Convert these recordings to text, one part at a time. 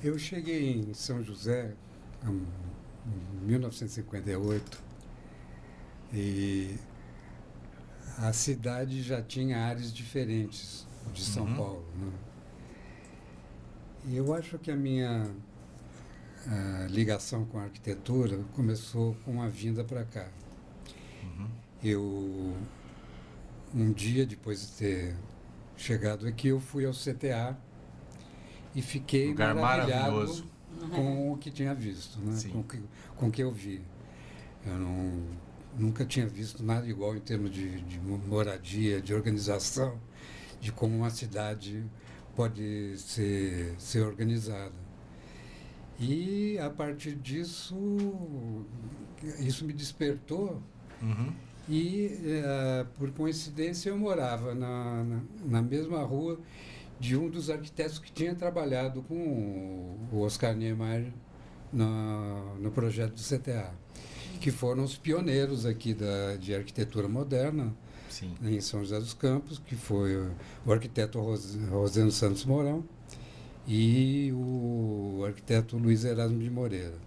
Eu cheguei em São José em 1958 e a cidade já tinha áreas diferentes de São Paulo, né? E eu acho que a minha ligação com a arquitetura começou com a vinda para cá. Eu, um dia depois de ter chegado aqui, eu fui ao CTA e fiquei Lugar maravilhado maravilhoso. com o que tinha visto, né? Sim. Com o que eu vi. Eu nunca tinha visto nada igual em termos de moradia, de organização, de como uma cidade pode ser organizada. E, a partir disso, isso me despertou. E, por coincidência, eu morava na mesma rua de um dos arquitetos que tinha trabalhado com o Oscar Niemeyer no projeto do CTA, que foram os pioneiros aqui de arquitetura moderna. Sim. Em São José dos Campos, que foi o arquiteto Rosendo Santos Mourão e o arquiteto Luiz Erasmo de Moreira.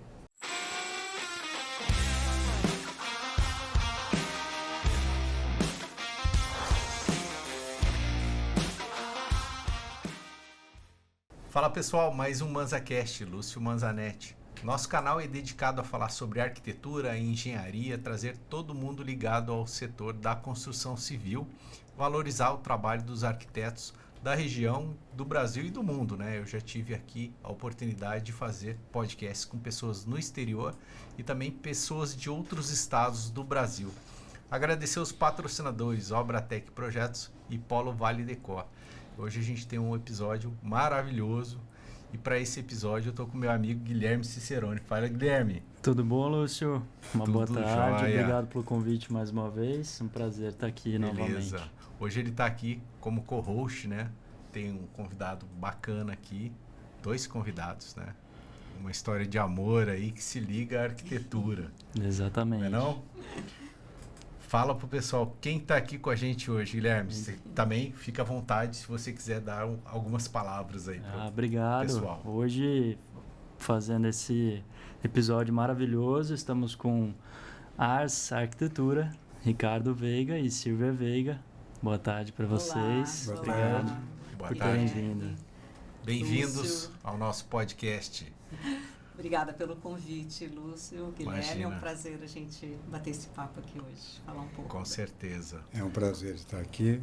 Fala pessoal, mais um ManzaCast, Lúcio Manzanetti. Nosso canal é dedicado a falar sobre arquitetura e engenharia, trazer todo mundo ligado ao setor da construção civil, valorizar o trabalho dos arquitetos da região, do Brasil e do mundo, né? Eu já tive aqui a oportunidade de fazer podcasts com pessoas no exterior e também pessoas de outros estados do Brasil. Agradecer os patrocinadores Obratec Projetos e Polo Vale Decor. Hoje a gente tem um episódio maravilhoso. E para esse episódio eu tô com meu amigo Guilherme Cicerone. Fala, Guilherme. Tudo bom, Lúcio? Tudo boa tarde. Jóia. Obrigado pelo convite mais uma vez. Um prazer estar aqui Beleza. novamente. Hoje ele tá aqui como co-host, né? Tem um convidado bacana aqui. 2 convidados, né? Uma história de amor aí que se liga à arquitetura. Exatamente. Não é não? Fala pro pessoal quem tá aqui com a gente hoje, Guilherme. Você também fica à vontade se você quiser dar algumas palavras aí pro Obrigado. pessoal. Hoje, fazendo esse episódio maravilhoso, estamos com Ars Arquitetura, Ricardo Veiga e Silvia Veiga. Boa tarde para vocês. Boa Obrigado tarde. Boa por tarde. terem vindo. Bem-vindos Lúcio. ao nosso podcast. Obrigada pelo convite, Lúcio, Guilherme. Imagina. É um prazer a gente bater esse papo aqui hoje, falar um pouco. Com certeza. É um prazer estar aqui.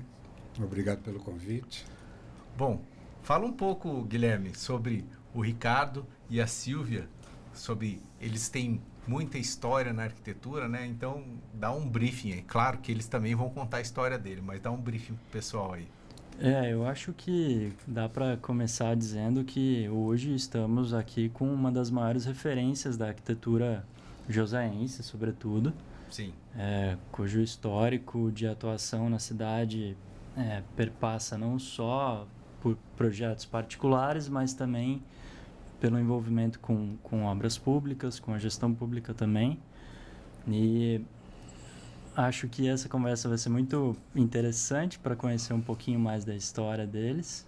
Obrigado pelo convite. Bom, fala um pouco, Guilherme, sobre o Ricardo e a Silvia, sobre eles têm muita história na arquitetura, né? Então, dá um briefing aí. Claro que eles também vão contar a história dele, mas dá um briefing pro pessoal aí. Eu acho que dá para começar dizendo que hoje estamos aqui com uma das maiores referências da arquitetura joseense, sobretudo. Sim. Cujo histórico de atuação na cidade perpassa não só por projetos particulares, mas também pelo envolvimento com obras públicas, com a gestão pública também. E acho que essa conversa vai ser muito interessante para conhecer um pouquinho mais da história deles.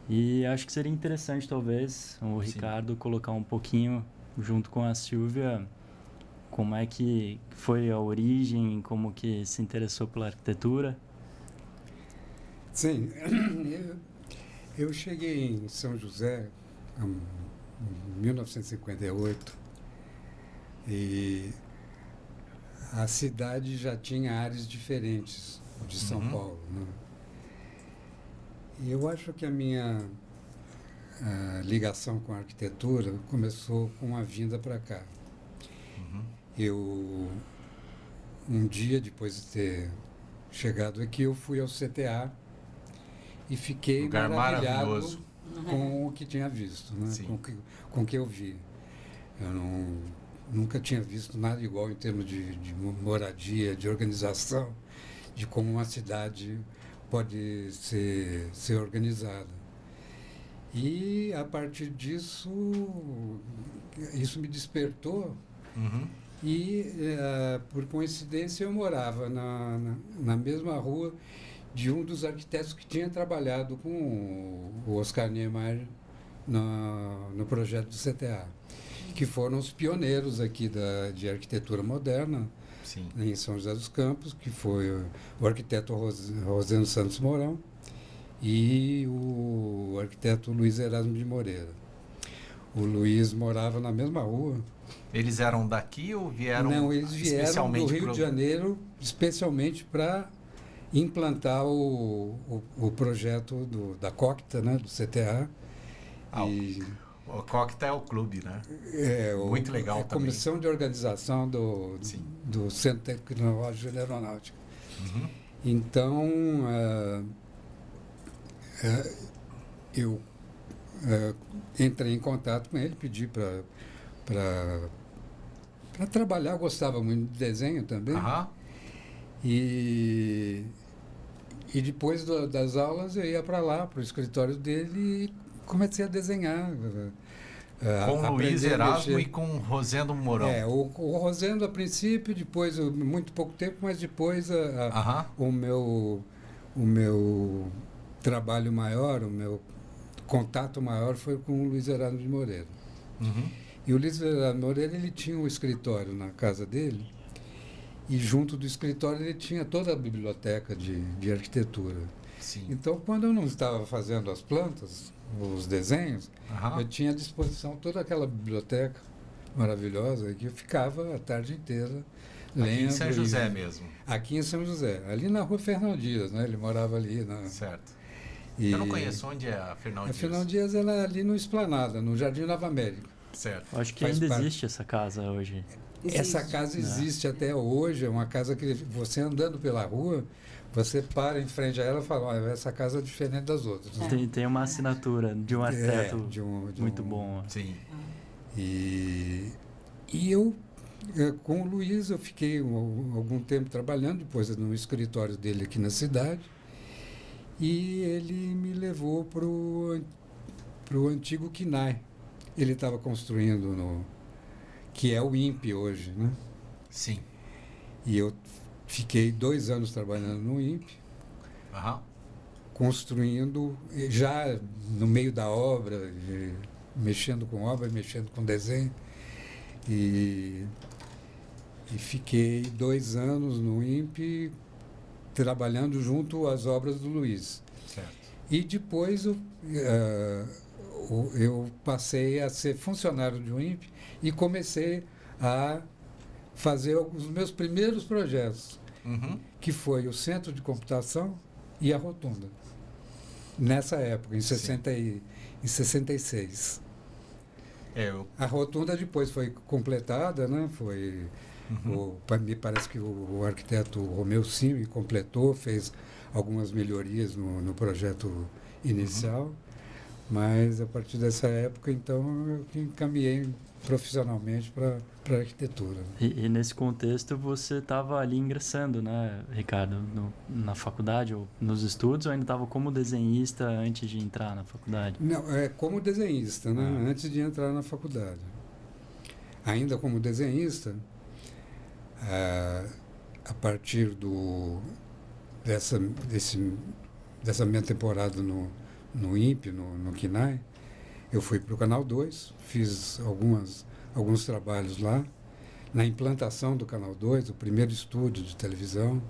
E acho que seria interessante, talvez, o Sim. Ricardo colocar um pouquinho, junto com a Silvia, como é que foi a origem, como que se interessou pela arquitetura. Sim, eu cheguei em São José em 1958 e a cidade já tinha áreas diferentes de São Paulo, né? E eu acho que a minha ligação com a arquitetura começou com a vinda para cá. Eu, um dia depois de ter chegado aqui, eu fui ao CTA e fiquei Lugar maravilhado maravilhoso. com o que tinha visto, né? Sim. Com o que eu vi. Eu nunca tinha visto nada igual em termos de moradia, de organização, de como uma cidade pode ser organizada. E, a partir disso, isso me despertou. E, por coincidência, eu morava na mesma rua de um dos arquitetos que tinha trabalhado com o Oscar Niemeyer no projeto do CTA, que foram os pioneiros aqui de arquitetura moderna. Sim. Em São José dos Campos, que foi o arquiteto Rosendo Santos Mourão e o arquiteto Luiz Erasmo de Moreira. O Luiz morava na mesma rua. Eles eram daqui ou vieram Não, eles vieram especialmente do Rio de Janeiro, especialmente para implantar o projeto da COCTA, né, do CTA. O COCTA é o clube, né? Muito legal a também. Comissão de Organização do Centro Tecnológico de Aeronáutica. Uhum. Então, eu entrei em contato com ele, pedi para trabalhar, gostava muito de desenho também. Uhum. E depois das aulas eu ia para lá, para o escritório dele, e comecei a desenhar. Com Luiz Erasmo e com Rosendo Mourão. O Rosendo a princípio, depois, muito pouco tempo, mas depois o meu trabalho maior, o meu contato maior foi com o Luiz Erasmo de Moreira. Uhum. E o Luiz Erasmo de Moreira, ele tinha um escritório na casa dele, e junto do escritório ele tinha toda a biblioteca de arquitetura. Sim. Então, quando eu não estava fazendo as plantas, os desenhos, eu tinha à disposição toda aquela biblioteca maravilhosa que eu ficava a tarde inteira lendo. Aqui em São José mesmo. Aqui em São José, ali na rua Fernão Dias, né? Ele morava ali. Certo. Eu não conheço onde é a Fernão Dias. A Fernão Dias ela é ali no Esplanada, no Jardim Nova América. Certo. Eu acho que ainda existe essa casa hoje. Essa casa existe até hoje, é uma casa que você andando pela rua, você para em frente a ela e fala, olha, essa casa é diferente das outras. Tem uma assinatura de um arquiteto muito bom. bom. Sim. E eu, com o Luiz, eu fiquei algum tempo trabalhando, depois no escritório dele aqui na cidade, e ele me levou para o antigo KNAI. Ele estava construindo que é o INPE hoje, né? Sim. E eu fiquei 2 anos trabalhando no INPE, construindo, já no meio da obra, mexendo com obra, mexendo com desenho. E fiquei 2 anos no INPE, trabalhando junto às obras do Luiz. Certo. E depois eu passei a ser funcionário do INPE e comecei a fazer os meus primeiros projetos, que foi o Centro de Computação e a Rotunda, nessa época, em 66. A Rotunda depois foi completada, né? Me parece que o arquiteto Romeu Cime completou, fez algumas melhorias no projeto inicial, mas a partir dessa época, então, eu encaminhei profissionalmente para a arquitetura. E nesse contexto você estava ali ingressando, né, Ricardo, na faculdade ou nos estudos, ou ainda estava como desenhista antes de entrar na faculdade? Não, como desenhista, né, antes de entrar na faculdade. Ainda como desenhista, a partir dessa minha temporada no INPE, no KNAI, eu fui para o Canal 2, fiz alguns trabalhos lá, na implantação do Canal 2, o primeiro estúdio de televisão.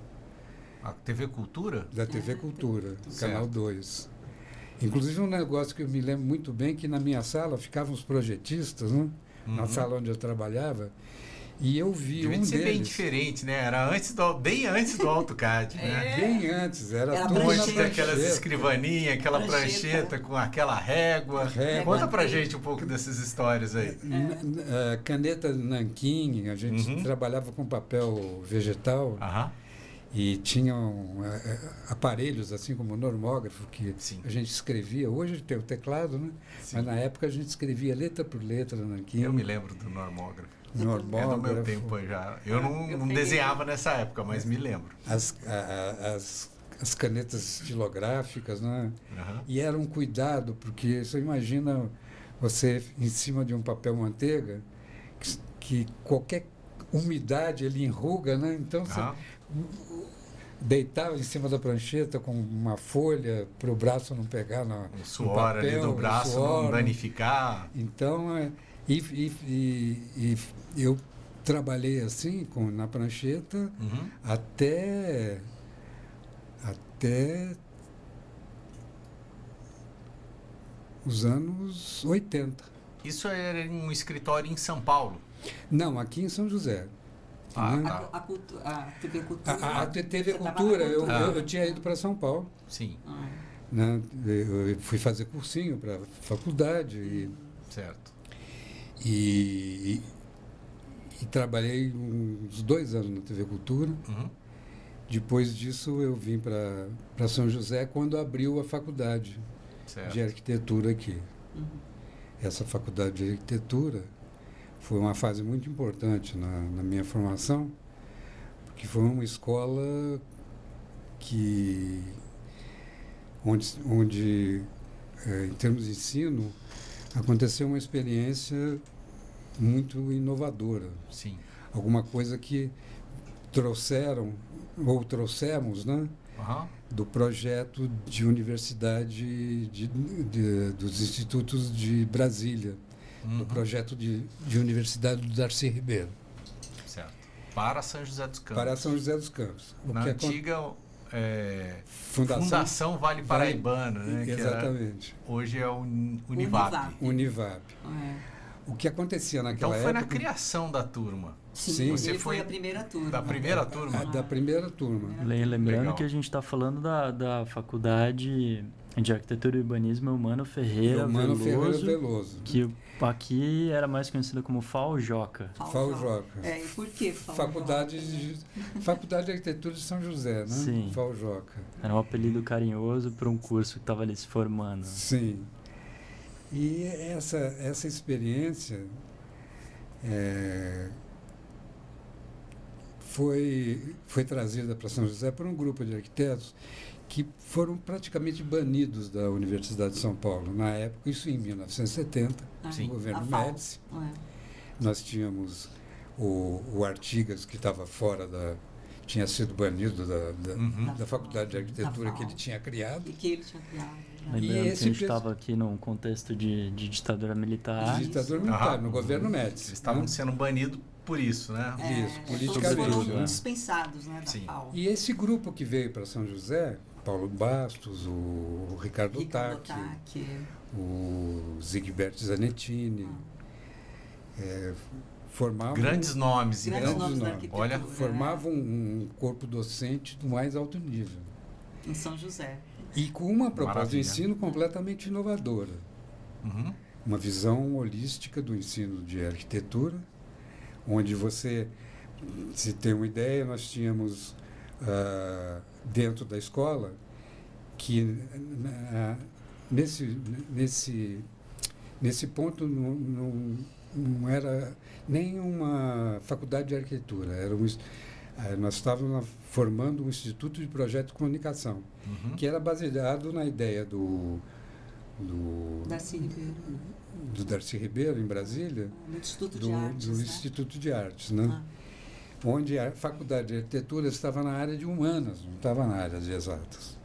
A TV Cultura? Da TV Cultura, Canal 2. Inclusive um negócio que eu me lembro muito bem, que na minha sala ficavam os projetistas, né? Na sala onde eu trabalhava, e eu vi Devia um ser deles... bem diferente, né? Era bem antes do AutoCAD, né? Bem antes, era tudo Onde na tinha aquelas prancheta. escrivaninhas, aquela prancheta com aquela régua. Conta pra gente um pouco dessas histórias aí. Caneta nanquim, a gente trabalhava com papel vegetal. E tinham aparelhos, assim como o normógrafo, que a gente escrevia. Hoje tem o teclado, né? Mas na época a gente escrevia letra por letra nanquim. Eu me lembro do normógrafo. É do meu tempo já. Eu não desenhava nessa época, mas me lembro. As canetas estilográficas, né? E era um cuidado, porque você imagina você em cima de um papel manteiga, que qualquer umidade ele enruga, né? Então deitava em cima da prancheta com uma folha para o braço não pegar O suor no papel, ali do braço suor, não danificar. Então, eu trabalhei assim, na prancheta, até os anos 80. Isso era em um escritório em São Paulo? Não, aqui em São José. Ah, né? tá. A TV Cultura. A TV Você tava na Cultura, Cultura. eu tinha ido para São Paulo. Sim, Né? Eu fui fazer cursinho para faculdade certo. e trabalhei uns 2 anos na TV Cultura. Depois disso eu vim para São José quando abriu a faculdade Certo. de arquitetura aqui. Essa faculdade de arquitetura foi uma fase muito importante na minha formação, porque foi uma escola onde em termos de ensino, aconteceu uma experiência muito inovadora. Sim. Alguma coisa que trouxemos, né, do projeto de universidade dos institutos de Brasília, do projeto de universidade do Darcy Ribeiro. Certo. Para São José dos Campos. Para São José dos Campos. Na antiga Fundação Vale Paraibano, né? Exatamente. Hoje é o Univap. Univap. O que acontecia naquela época... Então foi na criação da turma. Sim, você foi a primeira turma. Da primeira turma? Da primeira turma. Lembrando Legal. que a gente está falando da Faculdade de Arquitetura e Urbanismo Eumano Ferreira Veloso, que aqui era mais conhecida como FAUJOCA. FAUJOCA. E por que Faculdade de Arquitetura de São José, né? Sim. FAUJOCA. Era um apelido carinhoso para um curso que estava ali se formando. Sim. E essa experiência foi trazida para São José por um grupo de arquitetos que foram praticamente banidos da Universidade de São Paulo. Na época, isso em 1970, no governo Médici. Nós tínhamos o Artigas, que estava tinha sido banido da Faculdade de Arquitetura que ele tinha criado. E que ele tinha criado. Lembrando que a gente estava aqui num contexto de ditadura militar. De ditadura militar, no governo Médici. Eles estavam sendo banidos por isso, né? Isso, politicamente. Todos foram dispensados, né, da FAO. E esse grupo que veio para São José, Paulo Bastos, o Ricardo Ottaki, o Zigbert Zanettini, formavam... Grandes nomes. Olha, formavam um corpo docente do mais alto nível. Em São José. E com uma proposta de ensino completamente inovadora. Uma visão holística do ensino de arquitetura, onde você, se tem uma ideia, nós tínhamos dentro da escola que nesse ponto não era nem uma faculdade de arquitetura, nós estávamos formando um instituto de projeto de comunicação, que era baseado na ideia do Darcy Ribeiro, em Brasília, do Instituto de Artes, né? Onde a faculdade de arquitetura estava na área de humanas, não estava na área de exatas.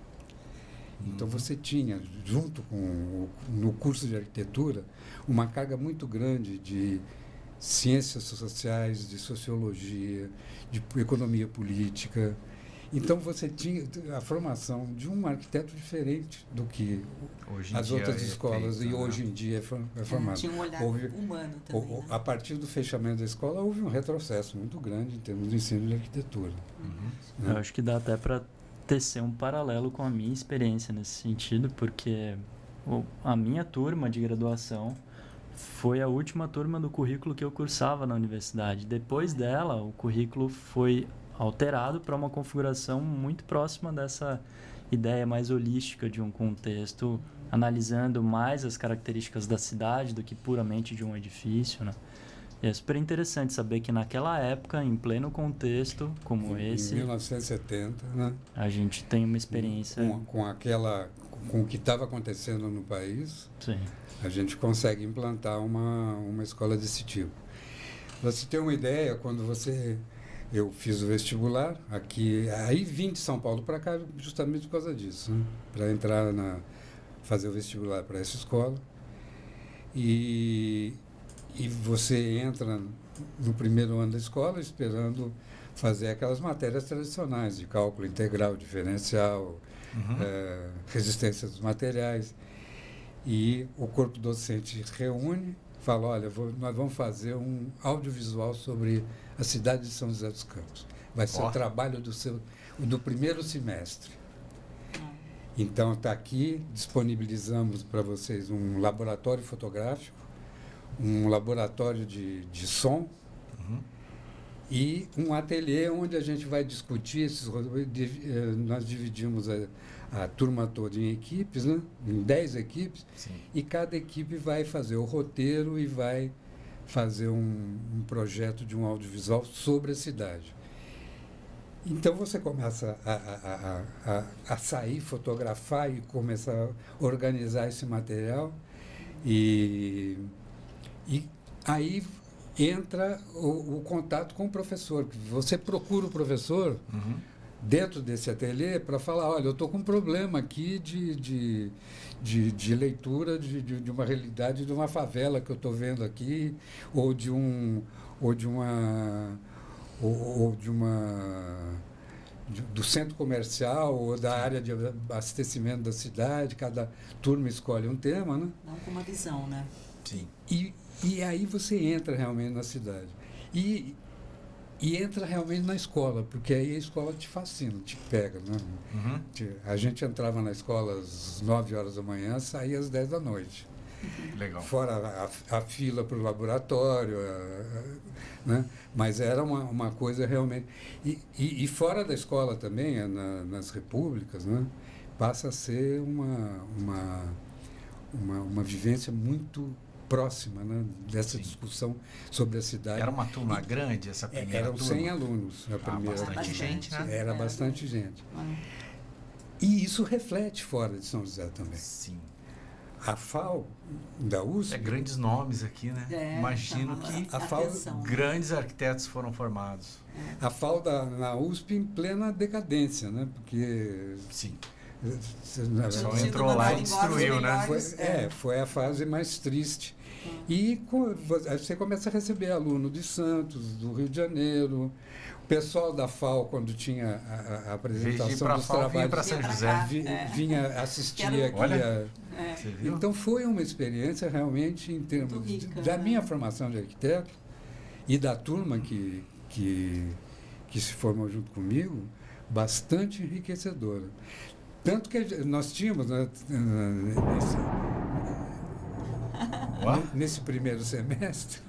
Então você tinha, junto no curso de arquitetura, uma carga muito grande de ciências sociais, de sociologia, de economia política. Então você tinha a formação de um arquiteto diferente do que as outras escolas hoje em dia é formado. Tinha um olhar humano também. A partir do fechamento da escola houve um retrocesso muito grande em termos de ensino de arquitetura. Eu acho que dá até para tecer um paralelo com a minha experiência nesse sentido, porque a minha turma de graduação foi a última turma do currículo que eu cursava na universidade. Depois dela, o currículo foi alterado para uma configuração muito próxima dessa ideia mais holística de um contexto, analisando mais as características da cidade do que puramente de um edifício, né? E é super interessante saber que naquela época, em pleno contexto como esse... Em 1970, né? A gente tem uma experiência... Com o que estava acontecendo no país, sim, a gente consegue implantar uma escola desse tipo. Pra você ter uma ideia, quando você eu fiz o vestibular aqui, aí vim de São Paulo para cá justamente por causa disso, né? Para entrar fazer o vestibular para essa escola. E você entra no primeiro ano da escola esperando fazer aquelas matérias tradicionais de cálculo integral, diferencial, resistência dos materiais. E o corpo docente reúne, fala, olha, nós vamos fazer um audiovisual sobre a cidade de São José dos Campos. Vai ser o trabalho do primeiro semestre. Então, está aqui, disponibilizamos para vocês um laboratório fotográfico, um laboratório de som e um ateliê onde a gente vai discutir esses... Nós dividimos a turma toda em equipes, né? Em 10 equipes, Sim. E cada equipe vai fazer o roteiro e vai fazer um projeto de um audiovisual sobre a cidade. Então você começa a sair, fotografar e começar a organizar esse material e aí entra o contato com o professor. Você procura o professor dentro desse ateliê para falar, olha, eu estou com um problema aqui de leitura de uma realidade de uma favela que eu estou vendo aqui, ou de do centro comercial ou da área de abastecimento da cidade. Cada turma escolhe um tema, né? Não com uma visão, né? Sim. E aí você entra realmente na cidade. E entra realmente na escola, porque aí a escola te fascina, te pega, né? A gente entrava na escola às 9 horas da manhã, saía às 10 da noite. Legal. Fora a fila para o laboratório, né? Mas era uma coisa realmente... E fora da escola também, nas repúblicas, né? Passa a ser uma vivência muito próxima, né? Dessa discussão sobre a cidade. Era uma turma grande, essa primeira Eram turma? 100 alunos a primeira bastante turma. gente, né? Era bastante gente. E isso reflete fora de São José também. Sim. A FAO da USP... grandes nomes aqui, né? Imagino que a FAO, grandes arquitetos foram formados. A FAO na USP em plena decadência, né? Porque... Sim. Só entrou lá e destruiu, né? Foi a fase mais triste. E você começa a receber aluno de Santos, do Rio de Janeiro. O pessoal da FAO, quando tinha a apresentação dos trabalhos, vinha para São José. Vinha assistir aqui. Você viu? Então foi uma experiência realmente em termos rica, da né? minha formação de arquiteto e da turma que se formou junto comigo, bastante enriquecedora. Tanto que nós tínhamos, né, nesse primeiro semestre...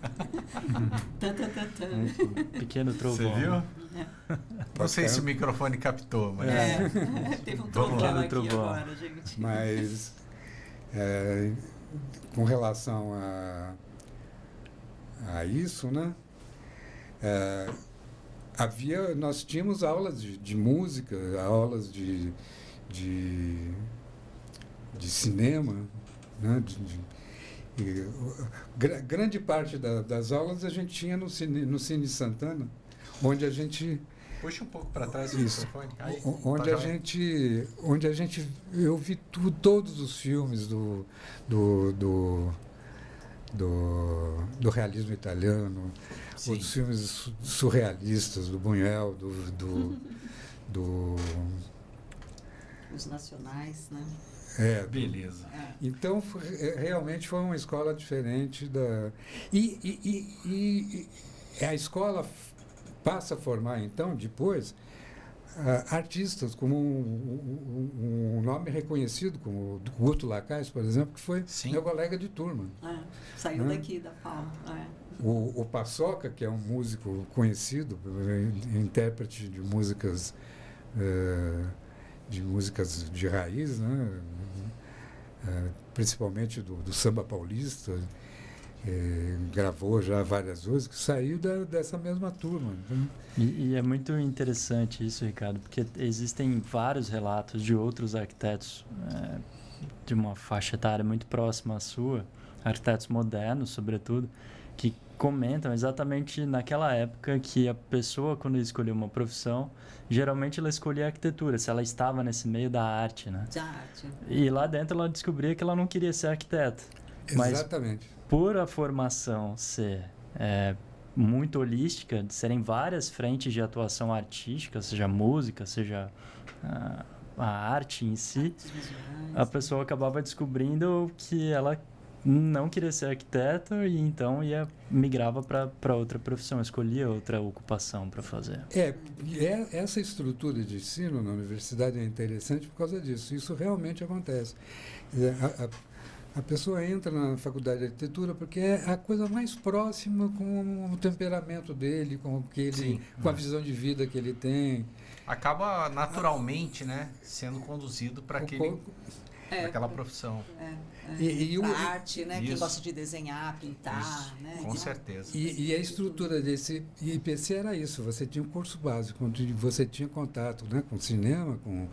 Um pequeno trovão. Você viu? Não sei se o microfone captou, mas... Teve um trovão aqui trovão. agora, gente. Mas, com relação a isso, né? Nós tínhamos aulas de música, aulas de cinema, né? Grande parte das aulas a gente tinha no Cine Santana, onde a gente... Puxa um pouco para trás o Isso. microfone. Aí, onde a gente... Eu vi todos os filmes do realismo italiano, Sim. os filmes surrealistas, do Buñuel, Os nacionais, né? Beleza. Então, realmente foi uma escola diferente da... E a escola passa a formar, então, depois, artistas como um nome reconhecido, como o Guto Lacaz, por exemplo, que foi meu colega de turma. Saiu daqui da FAO. O Paçoca, que é um músico conhecido, intérprete de músicas de raiz, né? Principalmente do samba paulista, gravou já várias vezes, que saiu dessa mesma turma. Né? E é muito interessante isso, Ricardo, porque existem vários relatos de outros arquitetos de uma faixa etária muito próxima à sua, arquitetos modernos, sobretudo, que comentam exatamente naquela época que a pessoa, quando escolheu uma profissão, geralmente ela escolhia a arquitetura, se ela estava nesse meio da arte, né? De arte. E lá dentro ela descobria que ela não queria ser arquiteta. Mas Exatamente. por a formação ser muito holística, de serem várias frentes de atuação artística, seja música, seja a arte em si, Artes visuais. a pessoa acabava descobrindo que ela não queria ser arquiteta e então migrava para outra profissão, escolhia outra ocupação para fazer. Essa estrutura de ensino na universidade é interessante por causa disso. Isso realmente acontece. A pessoa entra na faculdade de arquitetura porque é a coisa mais próxima com o temperamento dele, com a visão de vida que ele tem. Acaba naturalmente, né, sendo conduzido para aquela profissão. Pra arte, né? Quem Isso. gosta de desenhar, pintar, né? Com certeza. E a estrutura desse IPC era isso. Você tinha um curso básico, onde você tinha contato, né, com cinema, com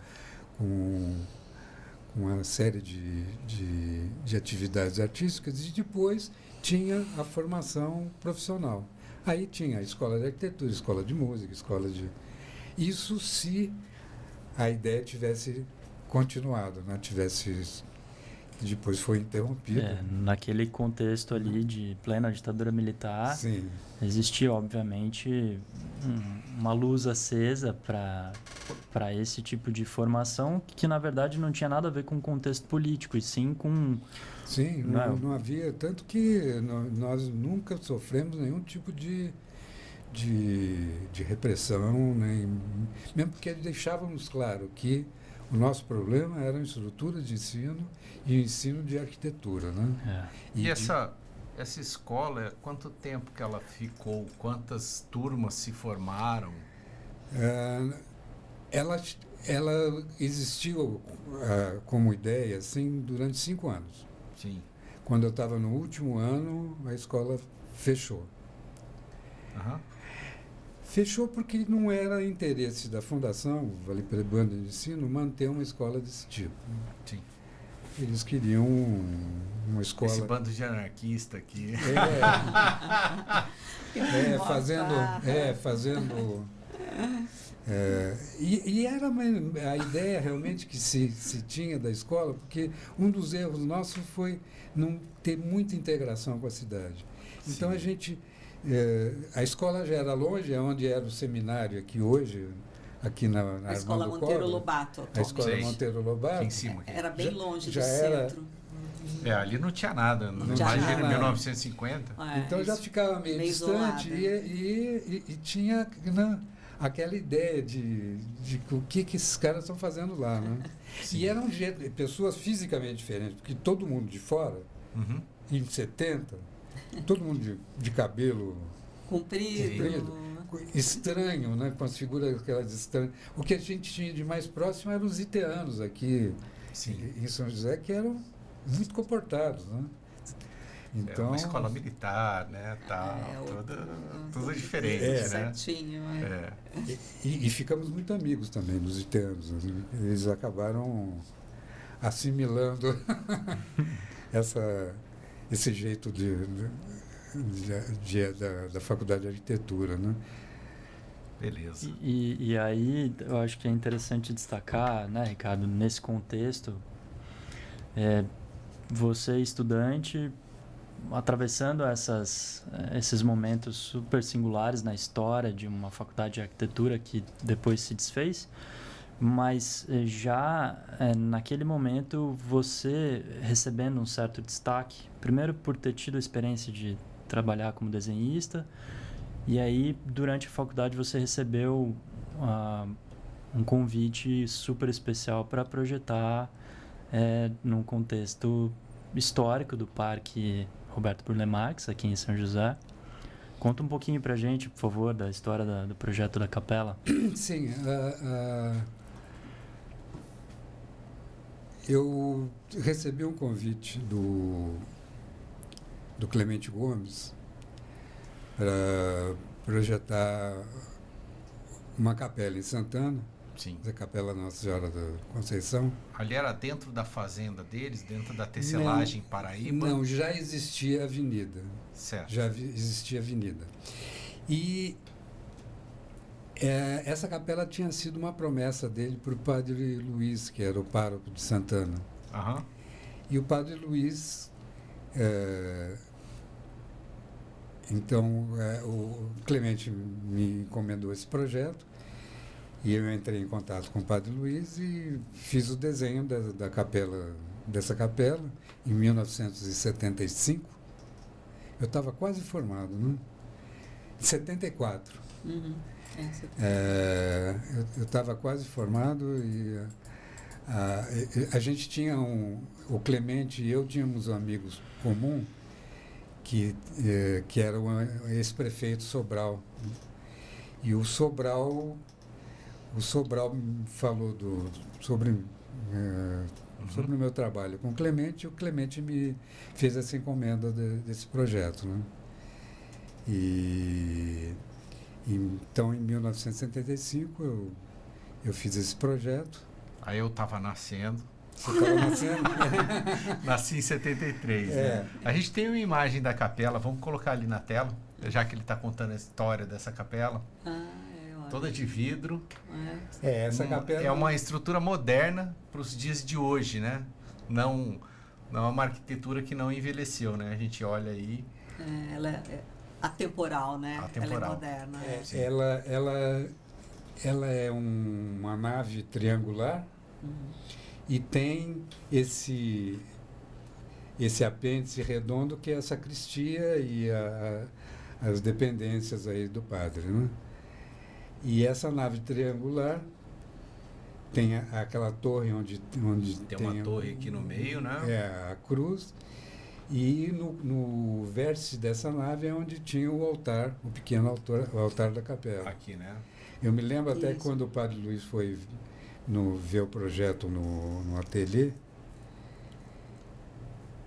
uma série de atividades artísticas, e depois tinha a formação profissional. Aí tinha a escola de arquitetura, escola de música, escola de... Isso se a ideia tivesse continuado, né? Depois foi interrompida. Naquele contexto ali de plena ditadura militar, Sim. existia, obviamente, uma luz acesa para esse tipo de formação que, na verdade, não tinha nada a ver com o contexto político, e sim com... Sim, não havia... Tanto que nós nunca sofremos nenhum tipo de repressão, mesmo porque deixávamos claro que o nosso problema era a estrutura de ensino e o ensino de arquitetura, né? E essa escola, quanto tempo que ela ficou? Quantas turmas se formaram? Ela existiu como ideia assim durante 5 anos. Sim. Quando eu estava no último ano, a escola fechou. Uhum. Fechou porque não era interesse da Fundação Vale Paraibana de Ensino manter uma escola desse tipo. Sim. Eles queriam uma escola... Esse bando de anarquista aqui. Fazendo... E era a ideia realmente que se tinha da escola, porque um dos erros nossos foi não ter muita integração com a cidade. Então a gente... a escola já era longe, é onde era o seminário aqui hoje, aqui na A escola Armando Monteiro Covas. Lobato. A escola Sei. Monteiro Lobato. Aqui em cima. Aqui. Era bem longe já do era- centro. Ali não tinha nada. Não tinha Imagina nada. 1950. Então já ficava meio distante isolada. e tinha aquela ideia de o que esses caras estão fazendo lá, né? Sim. E eram pessoas fisicamente diferentes, porque todo mundo de fora, Uhum. em 70, todo mundo de cabelo Comprido. estranho, né? Com as figuras aquelas estranhas. O que a gente tinha de mais próximo eram os iteanos aqui Sim. em São José, que eram muito comportados, né? É uma escola militar, né? Tudo diferente, né? Certinho. E ficamos muito amigos também dos iteanos. Né? Eles acabaram assimilando esse jeito da faculdade de arquitetura, né? Beleza. E aí, eu acho que é interessante destacar, né, Ricardo, nesse contexto, você estudante, atravessando esses momentos super singulares na história de uma faculdade de arquitetura que depois se desfez, mas já naquele momento você recebendo um certo destaque, primeiro por ter tido a experiência de trabalhar como desenhista, e aí durante a faculdade você recebeu um convite super especial para projetar num contexto histórico do Parque Roberto Burle Marx, aqui em São José. Conta um pouquinho pra gente, por favor, da história do projeto da capela. Sim, eu recebi um convite do Clemente Gomes para projetar uma capela em Santana, Sim. da Capela Nossa Senhora da Conceição. Ali era dentro da fazenda deles, dentro da tecelagem Paraíba? Não, já existia avenida. Certo. Existia avenida. E essa capela tinha sido uma promessa dele para o padre Luiz, que era o pároco de Santana. Aham. E o padre Luiz, então, o Clemente me encomendou esse projeto e eu entrei em contato com o padre Luiz e fiz o desenho dessa capela em 1975. Eu estava quase formado, né? Em 74. Uhum. Eu estava quase formado e a gente tinha o Clemente e eu tínhamos um amigo comum que era o ex-prefeito Sobral. E o Sobral falou sobre o meu trabalho com o Clemente, e o Clemente me fez essa encomenda desse projeto, né? Então, em 1975, eu fiz esse projeto. Aí eu estava nascendo. Você estava nascendo? Nasci em 73. Né? A gente tem uma imagem da capela, vamos colocar ali na tela, já que ele está contando a história dessa capela. Toda de vidro. Essa capela é uma estrutura moderna para os dias de hoje, né? Não é uma arquitetura que não envelheceu, né? A gente olha aí. Ela é atemporal, né? Atemporal. Ela é moderna. Ela é uma nave triangular e tem esse apêndice redondo que é a sacristia e as dependências aí do padre, né? E essa nave triangular tem aquela torre onde tem uma torre aqui no meio, né? A cruz. E no vértice dessa nave é onde tinha o altar, o pequeno altar da capela. Aqui, né? Eu me lembro até quando o padre Luiz foi ver o projeto no ateliê,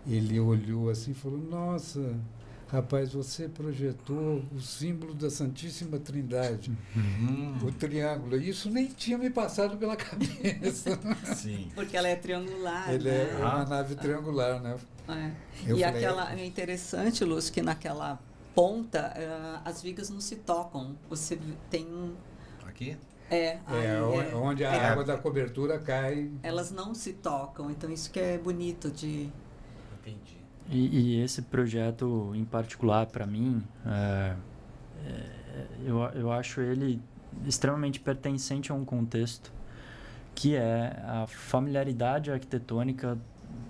ele olhou assim e falou: nossa, rapaz, você projetou o símbolo da Santíssima Trindade, o triângulo. Isso nem tinha me passado pela cabeça. Sim. Porque ela é triangular. Ele né? é uma nave triangular, né? É interessante, Lúcio, que naquela ponta as vigas não se tocam. Você tem um... Aqui? Onde a água da cobertura cai. Elas não se tocam, então isso que é bonito de... Entendi. E esse projeto em particular, para mim, eu acho ele extremamente pertencente a um contexto que é a familiaridade arquitetônica,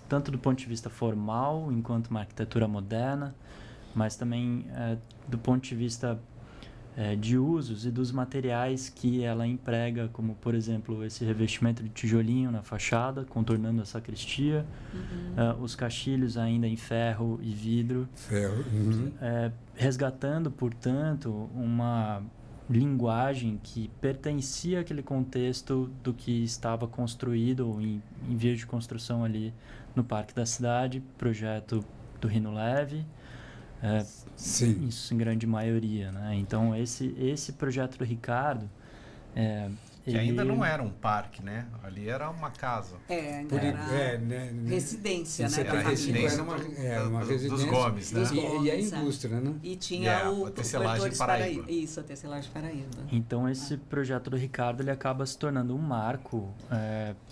tanto do ponto de vista formal, enquanto uma arquitetura moderna, mas também do ponto de vista de usos e dos materiais que ela emprega, como, por exemplo, esse revestimento de tijolinho na fachada, contornando a sacristia, os caixilhos ainda em ferro e vidro, resgatando, portanto, uma linguagem que pertencia àquele contexto do que estava construído ou em vias de construção ali no Parque da Cidade, projeto do Rino Leve. Sim. Isso em grande maioria, né? Então esse projeto do Ricardo que ainda não era um parque, né? Ali era uma casa. Residência, né? Era residência uma residência dos Gomes, né? E a indústria, né? E tinha a tecelagem Paraíba. Isso, a tecelagem Paraíba. Então esse projeto do Ricardo ele acaba se tornando um marco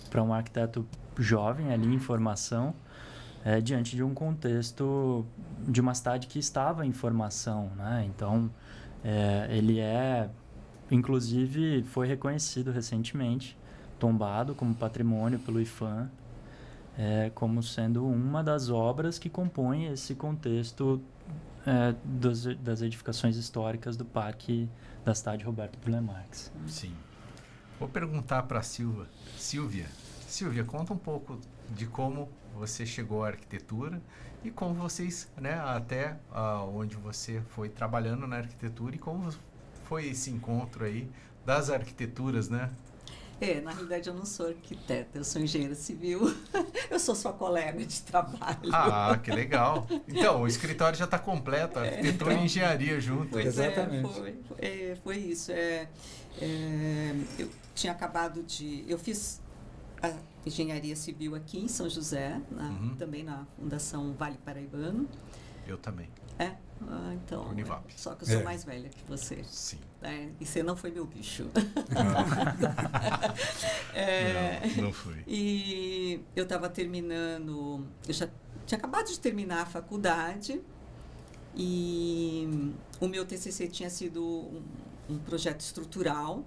para um arquiteto jovem ali em formação, diante de um contexto de uma cidade que estava em formação, né? Então, ele inclusive, foi reconhecido recentemente, tombado como patrimônio pelo IPHAN, como sendo uma das obras que compõem esse contexto das edificações históricas do Parque da Cidade Roberto Burle Marx. Sim. Vou perguntar para a Silvia. Silvia, conta um pouco de como você chegou à arquitetura e como vocês, né, até onde você foi trabalhando na arquitetura e como foi esse encontro aí das arquiteturas, né? Na realidade eu não sou arquiteta, eu sou engenheira civil. Eu sou sua colega de trabalho. Ah, que legal. Então, o escritório já está completo, arquitetura e engenharia junto. Pois Exatamente. Foi isso. Eu tinha acabado de... Eu fiz a engenharia civil aqui em São José, também na Fundação Vale Paraibano. Eu também. Então, Univap. só que eu sou mais velha que você. Sim. E você não foi meu bicho. Não fui. E eu estava terminando... Eu já tinha acabado de terminar a faculdade e o meu TCC tinha sido um projeto estrutural.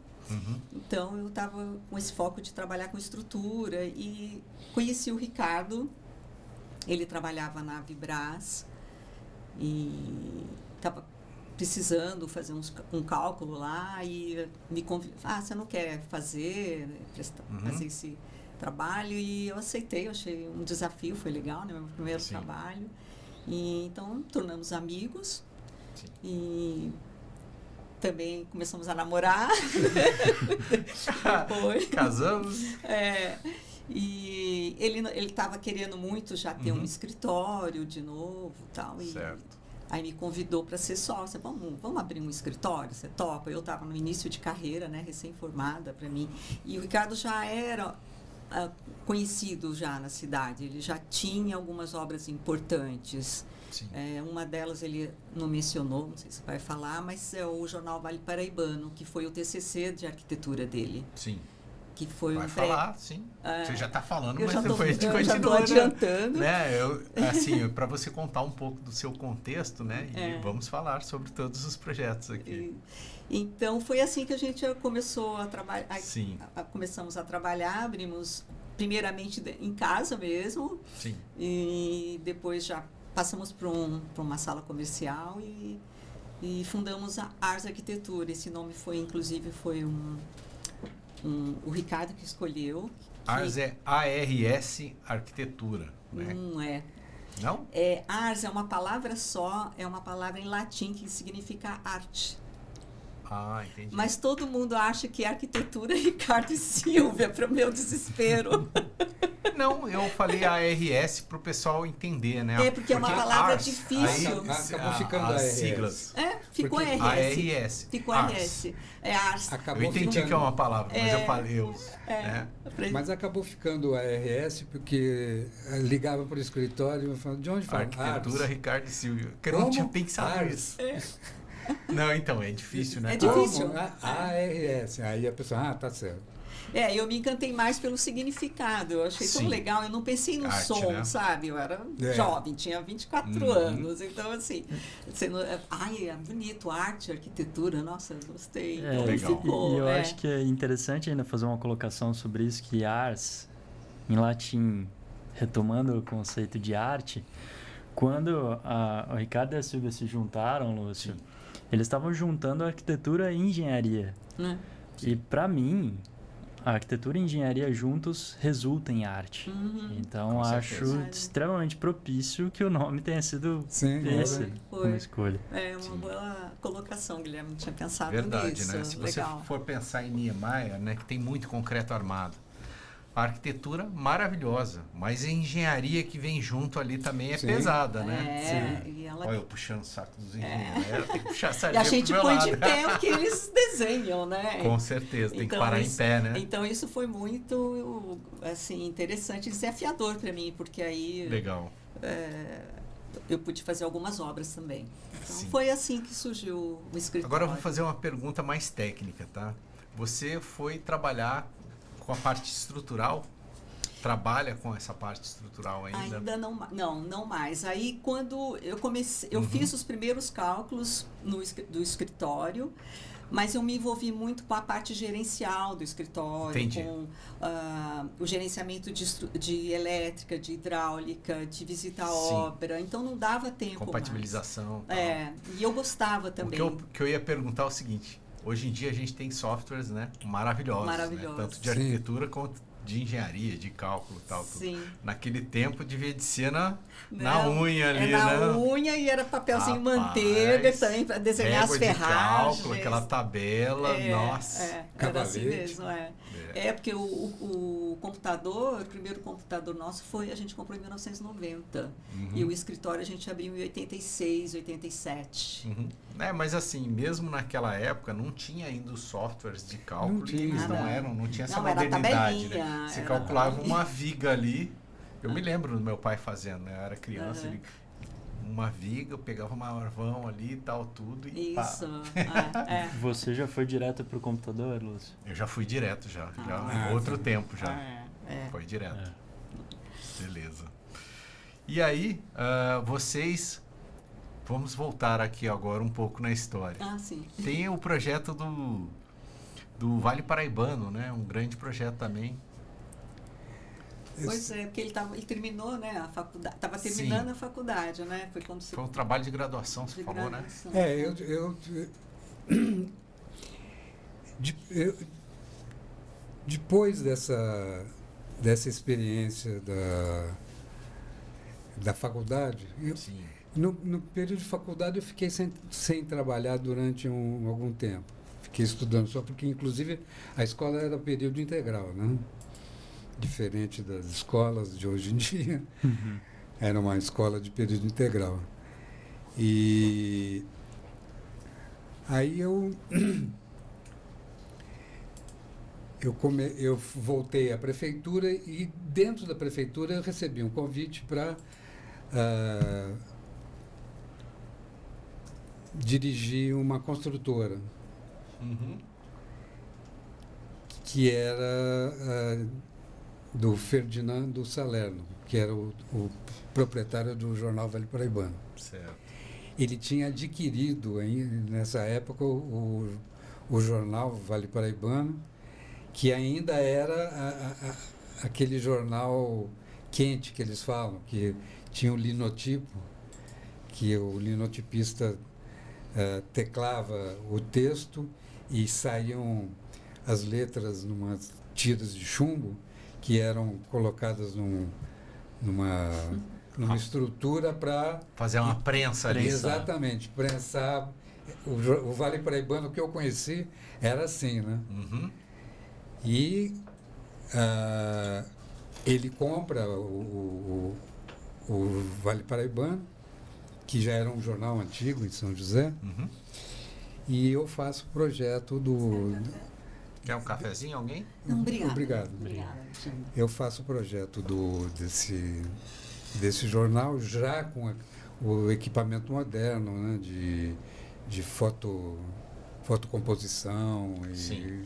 Então, eu estava com esse foco de trabalhar com estrutura e conheci o Ricardo. Ele trabalhava na Vibras e estava precisando fazer um cálculo lá e me convidou. Você não quer fazer esse trabalho? E eu aceitei, eu achei um desafio, foi legal, né? Meu primeiro trabalho. E então, tornamos amigos. Sim. E também começamos a namorar. Depois. Casamos. E ele estava querendo muito já ter um escritório de novo, tal. Certo. Aí me convidou para ser sócia. Vamos abrir um escritório? Você topa? Eu estava no início de carreira, né, recém-formada para mim. E o Ricardo já era conhecido já na cidade. Ele já tinha algumas obras importantes. Uma delas ele não mencionou, não sei se vai falar, mas é o Jornal Vale Paraibano, que foi o TCC de arquitetura dele. Sim. Que foi vai falar, sim. Você já está falando, mas depois a gente continua. Eu já estou adiantando. Né? Para você contar um pouco do seu contexto, né? E vamos falar sobre todos os projetos aqui. Então, foi assim que a gente começou a trabalhar. Sim. Começamos a trabalhar, abrimos primeiramente em casa mesmo. Sim. E depois já passamos para uma sala comercial e fundamos a Ars Arquitetura. Esse nome foi, inclusive, o Ricardo que escolheu. Ars é ARS Arquitetura, né? Não é. Não? Ars é uma palavra só, é uma palavra em latim que significa arte. Ah, entendi. Mas todo mundo acha que é arquitetura Ricardo e Silvia, para o meu desespero. Não, eu falei ARS para o pessoal entender, né? Porque é uma palavra difícil. Acabou ficando as ARS. siglas. Ficou porque ARS. Ficou ARS. Ars. Eu entendi que é uma palavra, mas eu falei né? Mas acabou ficando ARS porque ligava para o escritório e falava, de onde fala? Arquitetura Ricardo e Silvia. Porque eu não tinha pensado nisso. Não, então, é difícil, né? É difícil. ARS. Aí a pessoa, tá certo. Eu me encantei mais pelo significado. Eu achei tão legal. Eu não pensei no som, né? Sabe? Eu era jovem, tinha 24 anos. Então, assim, é bonito, arte, arquitetura. Nossa, eu gostei. Então, legal. E eu acho que é interessante ainda fazer uma colocação sobre isso, que ars, em latim, retomando o conceito de arte, quando o Ricardo e a Silvia se juntaram, Lúcio, eles estavam juntando arquitetura e engenharia. E, para mim, a arquitetura e a engenharia juntos resultam em arte. Então, acho extremamente propício que o nome tenha sido esse como escolha. É uma boa colocação, Guilherme. Não tinha pensado Verdade, nisso. Né? Se você for pensar em Niemeyer, né, que tem muito concreto armado, a arquitetura maravilhosa, mas a engenharia que vem junto ali também é pesada, né? E ela... Olha eu puxando o saco dos engenheiros. Tem que puxar a sardinha E a gente pro meu põe lado. de pé o que eles desenham, né? Com certeza, tem que parar em pé, né? Então isso foi muito assim, interessante e desafiador para mim, porque aí... Legal. Eu pude fazer algumas obras também. Então foi assim que surgiu o escritório. Agora eu vou fazer uma pergunta mais técnica, tá? Você foi trabalhar com a parte estrutural? Trabalha com essa parte estrutural ainda? Ainda não mais. Aí quando eu comecei, eu fiz os primeiros cálculos do escritório, mas eu me envolvi muito com a parte gerencial do escritório, com o gerenciamento de elétrica, de hidráulica, de visita à obra. Então não dava tempo. Compatibilização. E eu gostava também. O que eu ia perguntar é o seguinte: hoje em dia a gente tem softwares, né, maravilhosos. Né? Tanto de arquitetura quanto de engenharia, de cálculo e tal. Sim. Tudo. Naquele tempo devia de ser na Não, unha ali, na né? unha e era papelzinho Rapaz, manteiga também para desenhar as régua de ferragens. cálculo, aquela tabela, nossa. Era assim Cavalete. mesmo, porque o computador, o primeiro computador nosso a gente comprou em 1990. E o escritório a gente abriu em 86, 87. Uhum. Mas assim, mesmo naquela época não tinha ainda os softwares de cálculo Não tinha. e eles não tinha essa Não, era modernidade, né? tabelinha, Você era calculava tabelinha. uma viga ali. Eu me lembro do meu pai fazendo, né? Eu era criança, ele uma viga, eu pegava uma marvão ali e tal, tudo e pá. Isso. Você já foi direto pro computador, Lúcio? Eu já fui direto, já outro tempo já. Foi direto. Beleza. E aí, vocês... Vamos voltar aqui agora um pouco na história. Sim. Tem o projeto do Vale Paraibano, né? Um grande projeto também. Pois é, porque ele terminou, né, a faculdade. Estava terminando a faculdade, né? Foi quando Foi um trabalho de graduação, você falou, né? Depois dessa experiência da faculdade, no período de faculdade eu fiquei sem trabalhar durante algum tempo. Fiquei estudando só porque, inclusive, a escola era período integral, né? Diferente das escolas de hoje em dia. Era uma escola de período integral. E aí eu voltei à prefeitura e dentro da prefeitura eu recebi um convite para dirigir uma construtora que era do Ferdinando Salerno, que era o proprietário do jornal Vale Paraibano. Certo. Ele tinha adquirido nessa época o jornal Vale Paraibano, que ainda era aquele jornal quente que eles falam, que tinha o linotipo, que o linotipista teclava o texto e saíam as letras numas tiras de chumbo que eram colocadas numa estrutura para fazer uma prensa ali. Exatamente, prensar. O Vale Paraibano que eu conheci era assim, né? E ele compra o Vale Paraibano, que já era um jornal antigo em São José, e eu faço o projeto do... Quer um cafezinho, alguém? Não, Obrigado. Eu faço o projeto desse jornal já com o equipamento moderno, né, de fotocomposição. Sim.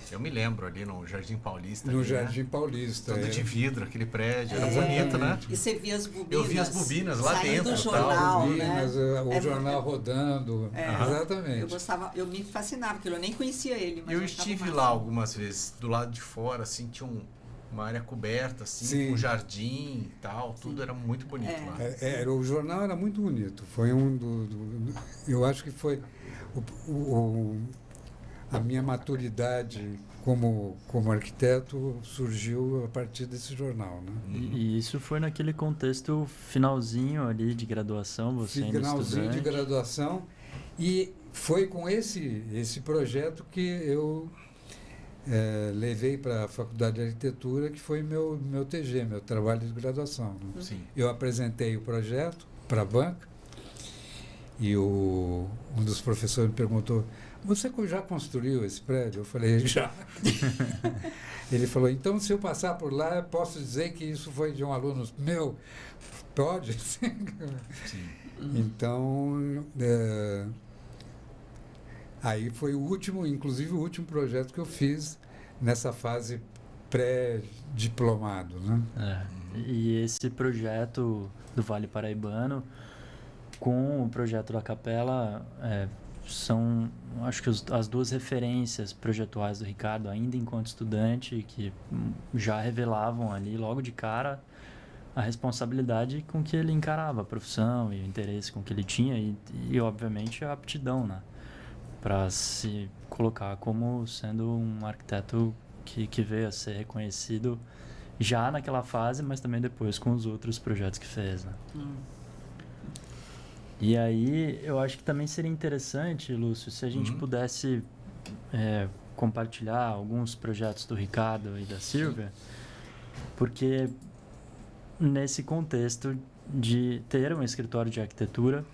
Eu me lembro ali no Jardim Paulista. No ali, Jardim né? Paulista. Todo de vidro, aquele prédio. Era bonito, né? E você via as bobinas. Eu vi as bobinas lá dentro. Do jornal, bobinas, né? O jornal rodando. Exatamente. Eu me fascinava, porque eu nem conhecia ele. Mas eu estive lá algumas vezes, do lado de fora, assim, tinha uma área coberta, assim, com um jardim e tal. Tudo era muito bonito lá. O jornal era muito bonito. Foi eu acho que foi a minha maturidade como arquiteto surgiu a partir desse jornal, né? E isso foi naquele contexto finalzinho ali de graduação, você ainda finalzinho de graduação, e foi com esse projeto que eu levei para a Faculdade de Arquitetura, que foi meu TG, meu trabalho de graduação, né? Sim. Eu apresentei o projeto para a banca e um dos professores me perguntou: você já construiu esse prédio? Eu falei: já. Ele falou: então, se eu passar por lá, eu posso dizer que isso foi de um aluno meu? Pode? Sim. Então, aí foi inclusive o último projeto que eu fiz nessa fase pré-diplomado, né? E esse projeto do Vale Paraibano, com o projeto da Capela, são, acho que as duas referências projetuais do Ricardo, ainda enquanto estudante, que já revelavam ali logo de cara a responsabilidade com que ele encarava a profissão e o interesse com que ele tinha e obviamente a aptidão, né, para se colocar como sendo um arquiteto que veio a ser reconhecido já naquela fase, mas também depois com os outros projetos que fez, né? E aí, eu acho que também seria interessante, Lúcio, se a gente pudesse compartilhar alguns projetos do Ricardo e da Silvia, porque nesse contexto de ter um escritório de arquitetura,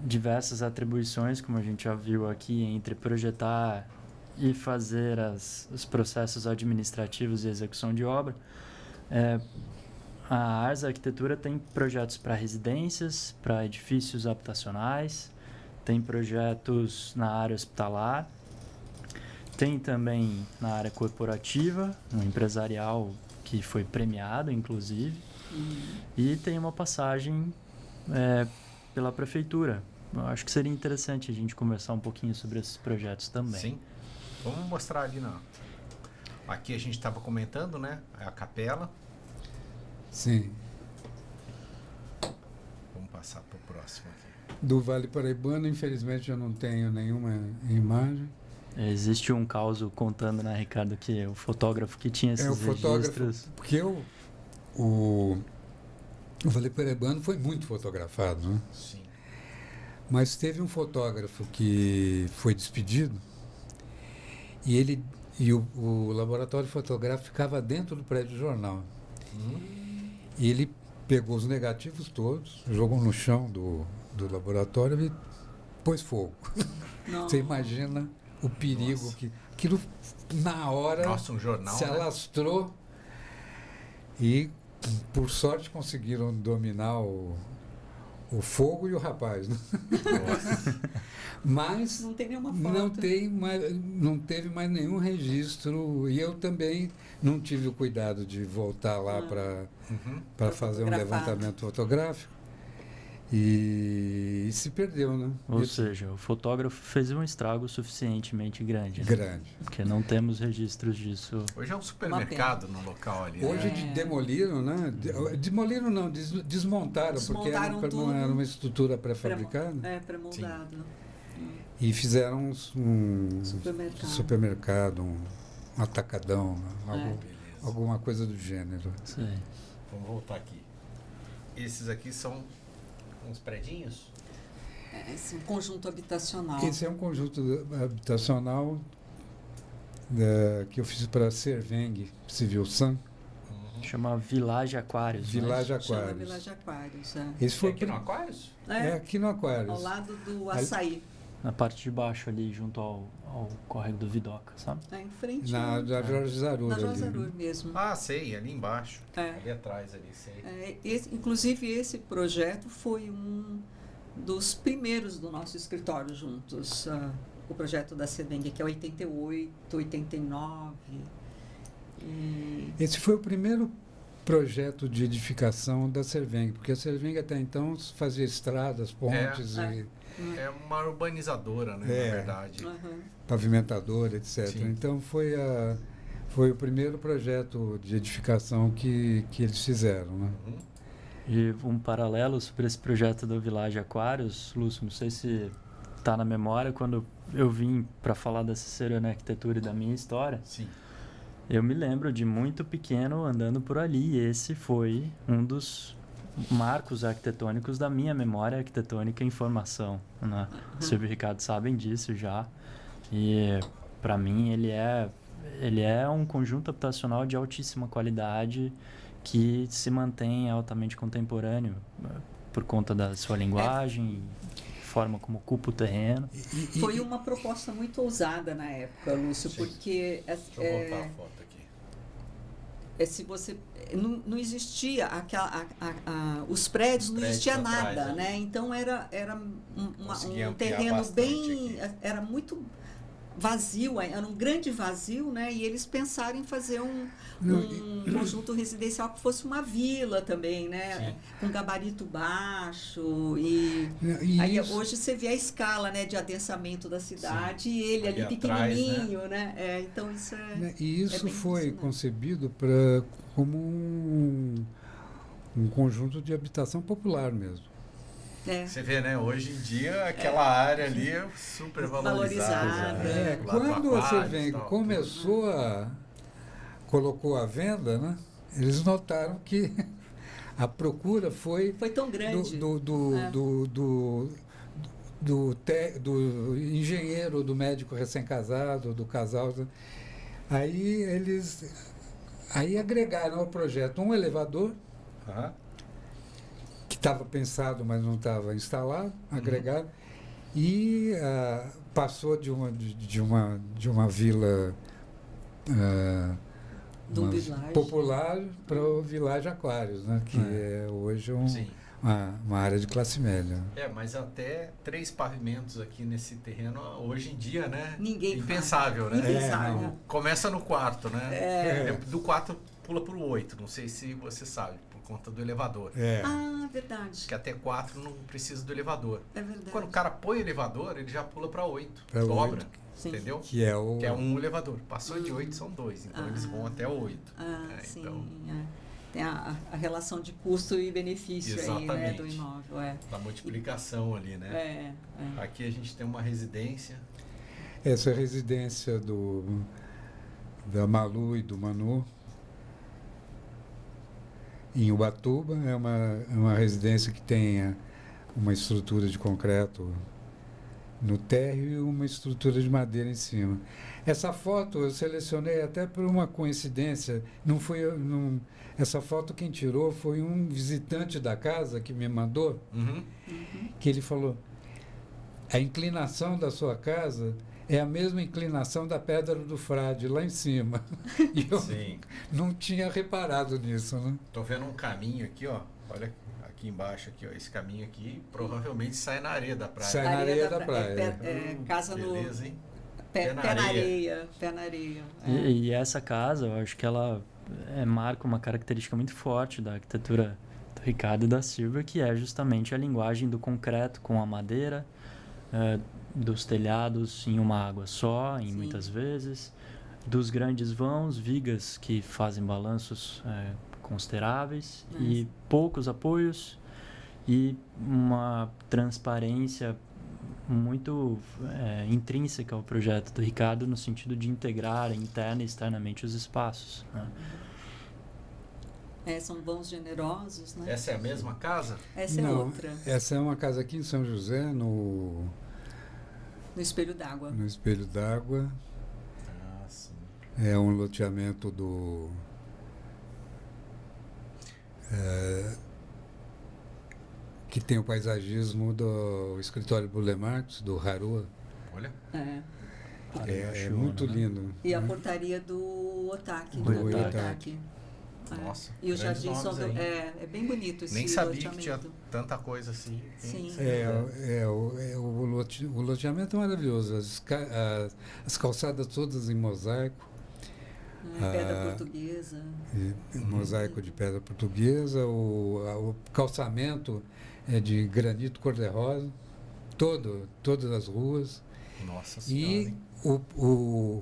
diversas atribuições, como a gente já viu aqui, entre projetar e fazer os processos administrativos e execução de obra. A Ars Arquitetura tem projetos para residências, para edifícios habitacionais, tem projetos na área hospitalar, tem também na área corporativa, no empresarial que foi premiado, inclusive, e tem uma passagem pela prefeitura. Eu acho que seria interessante a gente conversar um pouquinho sobre esses projetos também. Sim. Vamos mostrar ali aqui a gente estava comentando, né? A capela. Sim. Vamos passar para o próximo aqui. Do Vale Paraibano, infelizmente eu não tenho nenhuma imagem. Existe um caos contando, né, Ricardo, que o fotógrafo que tinha esses registros... Porque o Vale Paraibano foi muito fotografado, né? Sim. Mas teve um fotógrafo que foi despedido e o laboratório fotográfico ficava dentro do prédio do jornal. E ele pegou os negativos todos, jogou no chão do laboratório e pôs fogo. Você imagina o perigo que aquilo na hora um jornal, se alastrou, e por sorte conseguiram dominar o fogo e o rapaz, né? Mas não tem nenhuma foto. Não teve mais nenhum registro, e eu também não tive o cuidado de voltar lá para fazer um levantamento fotográfico, e se perdeu, né? Ou seja, o fotógrafo fez um estrago suficientemente grande. Né? Grande. Porque não temos registros disso. Hoje é um supermercado no local ali. Hoje demoliram, né? Demoliram não, desmontaram porque era uma estrutura pré-fabricada. Pré-moldado. E fizeram um supermercado, um atacadão, alguma coisa do gênero. Sim. Vamos voltar aqui. Esses aqui são uns predinhos? Esse é um conjunto habitacional. Esse é um conjunto habitacional que eu fiz para a Serveng Civil Sun. Chama Village Aquários. Village Aquários. Chama Village Aquários. Esse foi aqui no Aquários? É aqui no Aquários. Ao lado do Açaí. Na parte de baixo ali, junto ao córrego do Vidoca, sabe? Em frente. Na Jorge Zarur. Na Jorge Zarur mesmo. Ah, sei, ali embaixo. Ali atrás, ali, sei. Inclusive, esse projeto foi um dos primeiros do nosso escritório juntos. O projeto da Serveng, que é 88, 89. Esse foi o primeiro projeto de edificação da Serveng, porque a Serveng até então fazia estradas, pontes É uma urbanizadora, né, na verdade. Pavimentadora, etc. Sim. Então foi o primeiro projeto de edificação que eles fizeram, né? E um paralelo sobre esse projeto do Village Aquários, Lúcio, não sei se está na memória, quando eu vim para falar da Cicerone Arquitetura e da minha história. Sim. Eu me lembro de muito pequeno andando por ali, e esse foi um dos marcos arquitetônicos da minha memória arquitetônica em formação, né? Silvio e Ricardo sabem disso já, e para mim ele é um conjunto habitacional de altíssima qualidade que se mantém altamente contemporâneo por conta da sua linguagem, forma como ocupa o terreno. Foi uma proposta muito ousada na época, Lúcio, porque deixa eu voltar a foto aqui. Se você não existia os prédios, não existia nada, né? Então era um terreno bem, era muito vazio, era um grande vazio, né? E eles pensaram em fazer um conjunto residencial que fosse uma vila também, né? Sim. Com gabarito baixo e aí hoje você vê a escala, né, de adensamento da cidade. Sim. E ele ali pequenininho, atrás, né? Então isso e isso foi concebido como um conjunto de habitação popular mesmo. Você vê, né? Hoje em dia, aquela área ali é super valorizada. Quando você vem, colocou à venda, né? Eles notaram que a procura foi tão grande do engenheiro, do médico recém-casado, do casal. Aí eles agregaram ao projeto um elevador, que estava pensado, mas não estava instalado, agregado, e passou de uma vila popular para o Village Aquários, né? Que é hoje uma área de classe média. Mas até 3 pavimentos aqui nesse terreno, hoje em dia, né? Ninguém impensável, né? Impensável. Começa no 4, né? Do 4 pula para o 8, não sei se você sabe, por conta do elevador. Verdade. Que até 4 não precisa do elevador. É verdade. Quando o cara põe o elevador, ele já pula para 8. Pra dobra. 8. Sim. Entendeu? Que é um elevador. Passou de 8, são 2. Então, eles vão até 8. Sim. Então, tem a relação de custo e benefício aí, né, do imóvel. Da multiplicação ali, né? Aqui a gente tem uma residência. Essa é a residência da Malu e do Manu, em Ubatuba. É uma residência que tem uma estrutura de concreto no térreo e uma estrutura de madeira em cima. Essa foto eu selecionei até por uma coincidência. Essa foto quem tirou foi um visitante da casa que me mandou, que ele falou: a inclinação da sua casa é a mesma inclinação da Pedra do Frade, lá em cima. E eu não tinha reparado nisso, né? Tô vendo um caminho aqui, ó. Olha aqui embaixo, aqui, ó. Esse caminho aqui provavelmente sai na areia da praia. Sai na areia da praia. Casa beleza, hein? Pé na areia. Pé na areia. E essa casa, eu acho que ela marca uma característica muito forte da arquitetura do Ricardo da Silva, que é justamente a linguagem do concreto com a madeira, dos telhados em uma água só, muitas vezes, dos grandes vãos, vigas que fazem balanços consideráveis e poucos apoios e uma transparência muito intrínseca ao projeto do Ricardo, no sentido de integrar interna e externamente os espaços, né? São vãos generosos, né? Essa é a mesma casa? Essa é outra. Essa é uma casa aqui em São José, no Espelho d'Água. No Espelho d'Água. Sim. É um loteamento que tem o paisagismo do escritório Burle Marx, do Harua. Olha. É muito lindo. E a portaria do Otaki. Do Otaki. Nossa. E o jardim é bem bonito esse nem sabia loteamento. Que tinha tanta coisa assim. Sim. O loteamento é maravilhoso. As calçadas todas em mosaico. Pedra portuguesa. Mosaico de pedra portuguesa. O calçamento é de granito cor-de-rosa. Todas as ruas. Nossa Senhora. E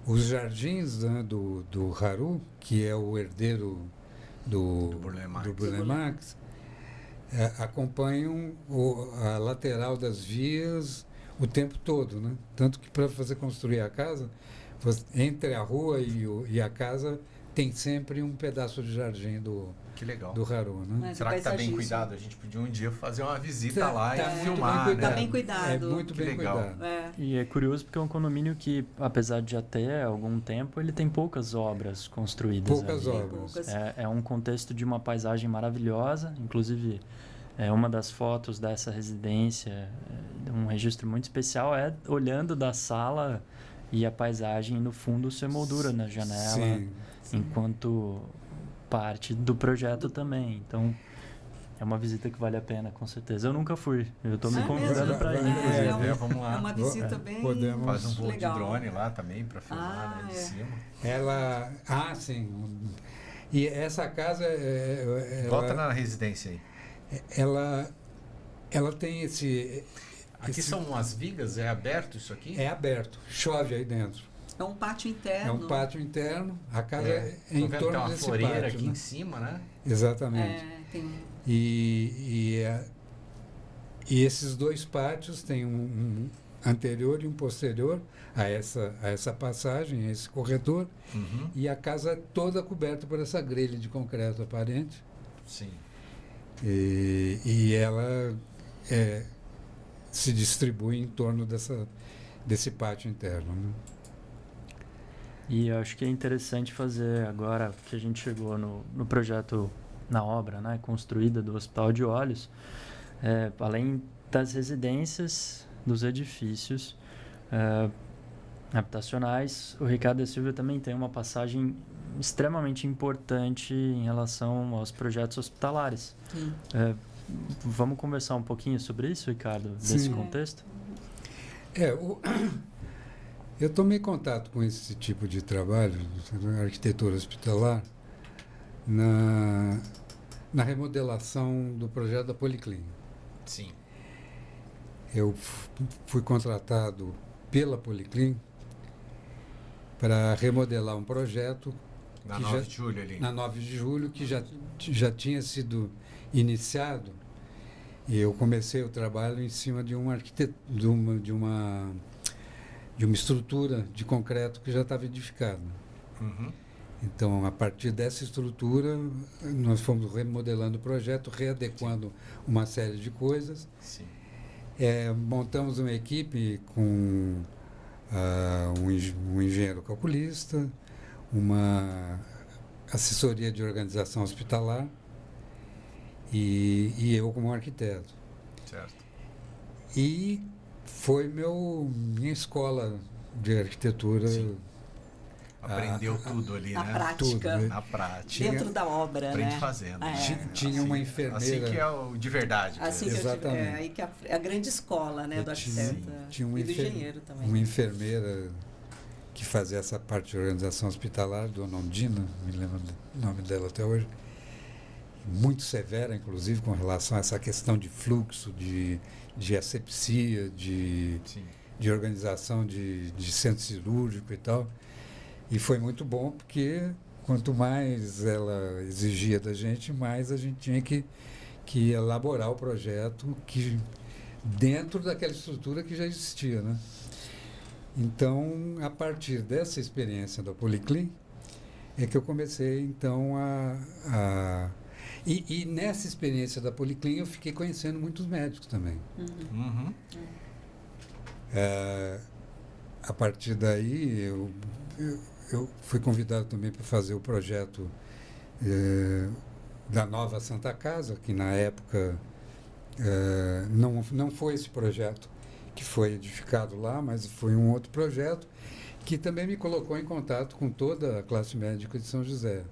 os jardins, né, do Haru, que é o herdeiro do Burle Marx, acompanham a lateral das vias o tempo todo, né? Tanto que para você construir a casa, entre a rua e a casa tem sempre um pedaço de jardim do Haru, né? Será que está bem cuidado? A gente podia um dia fazer uma visita lá e filmar, Está bem cuidado. É muito bem cuidado. E é curioso porque é um condomínio que, apesar de já ter algum tempo, ele tem poucas obras construídas. Poucas obras. É um contexto de uma paisagem maravilhosa, inclusive uma das fotos dessa residência, um registro muito especial, olhando da sala e a paisagem no fundo se moldura na janela. Sim. Enquanto parte do projeto também. Então, é uma visita que vale a pena, com certeza. Eu nunca fui. Eu estou me convidando para ir, inclusive. Vamos lá. É uma visita bem Faz um voo legal. De drone lá também para filmar, né, de cima. Sim. E essa casa... Volta na residência aí. Ela tem esse... Aqui são umas vigas? É aberto isso aqui? É aberto. Chove aí dentro. É um pátio interno. É um pátio interno. A casa é em torno tem uma desse floreira pátio, aqui né? em cima, né? Exatamente. Tem... E esses 2 pátios têm um anterior e um posterior a essa passagem, a esse corredor, e a casa é toda coberta por essa grelha de concreto aparente. Sim. E ela se distribui em torno desse pátio interno, né? E eu acho que é interessante fazer agora que a gente chegou no projeto, na obra, né, construída do Hospital de Olhos, além das residências, dos edifícios habitacionais, o Ricardo da Silva também tem uma passagem extremamente importante em relação aos projetos hospitalares. Vamos conversar um pouquinho sobre isso, Ricardo, desse contexto? Eu tomei contato com esse tipo de trabalho, arquitetura hospitalar, na remodelação do projeto da Policlínica. Sim. Eu fui contratado pela Policlínica para remodelar um projeto na 9 de julho ali. Na 9 de julho, que já tinha sido iniciado, e eu comecei o trabalho em cima de uma estrutura de concreto que já estava edificada. Então, a partir dessa estrutura, nós fomos remodelando o projeto, readequando uma série de coisas. Sim. Montamos uma equipe com um engenheiro calculista, uma assessoria de organização hospitalar e eu como arquiteto. Certo. E foi minha escola de arquitetura. Sim. Aprendeu tudo ali, na né? prática. Tudo, né? Na prática. Dentro da obra, Aprende né? fazendo. Tinha uma enfermeira. Assim que é o de verdade. Assim que Exatamente. aí que é a grande escola, né, do arquiteto tinha e do engenheiro também. Uma enfermeira que fazia essa parte de organização hospitalar, Dona Ondina, me lembro do nome dela até hoje, muito severa, inclusive, com relação a essa questão de fluxo, de asepsia, de organização de centro cirúrgico e tal. E foi muito bom, porque quanto mais ela exigia da gente, mais a gente tinha que elaborar o projeto dentro daquela estrutura que já existia, né? Então, a partir dessa experiência da Policlin, é que eu comecei, então, E nessa experiência da Policlin, eu fiquei conhecendo muitos médicos também. A partir daí, eu fui convidado também para fazer o projeto da nova Santa Casa, que na época não foi esse projeto que foi edificado lá, mas foi um outro projeto que também me colocou em contato com toda a classe médica de São José.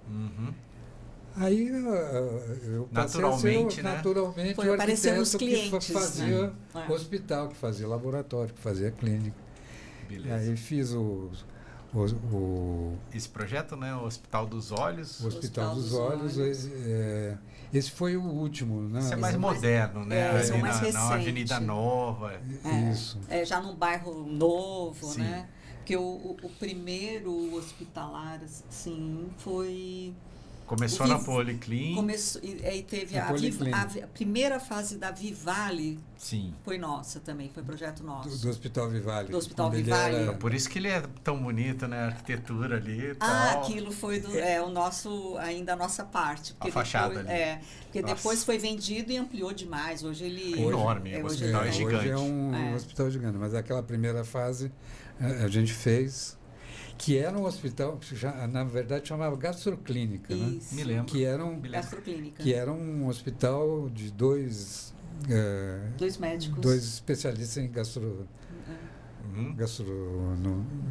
Aí eu passei naturalmente, naturalmente foi o arquiteto arquiteto clientes, que fazia né? hospital, que fazia laboratório, que fazia clínica. Beleza. Aí fiz esse projeto, né? O Hospital dos Olhos. O Hospital dos Olhos. Esse foi o último, né? Esse é mais moderno, né? Esse é o mais recente. Na Avenida Nova. Isso. Já num bairro novo, Sim. né? Porque o primeiro hospitalar, assim, foi... Começou na Policlin. Começou, e teve a primeira fase da Vivale. Sim. Foi nossa também, foi projeto nosso. Do Hospital Vivale. Do Hospital Vivale. Por isso que ele é tão bonito, né? A arquitetura ali e tal. Aquilo foi ainda a nossa parte. A fachada ali. Porque depois foi vendido e ampliou demais. Hoje ele... Enorme, o hospital é gigante. Hoje é um hospital gigante, mas aquela primeira fase a gente fez... que era um hospital que na verdade chamava gastroclínica, Isso. né? Me lembro. Gastroclínica. Que era um hospital de dois médicos. 2 especialistas em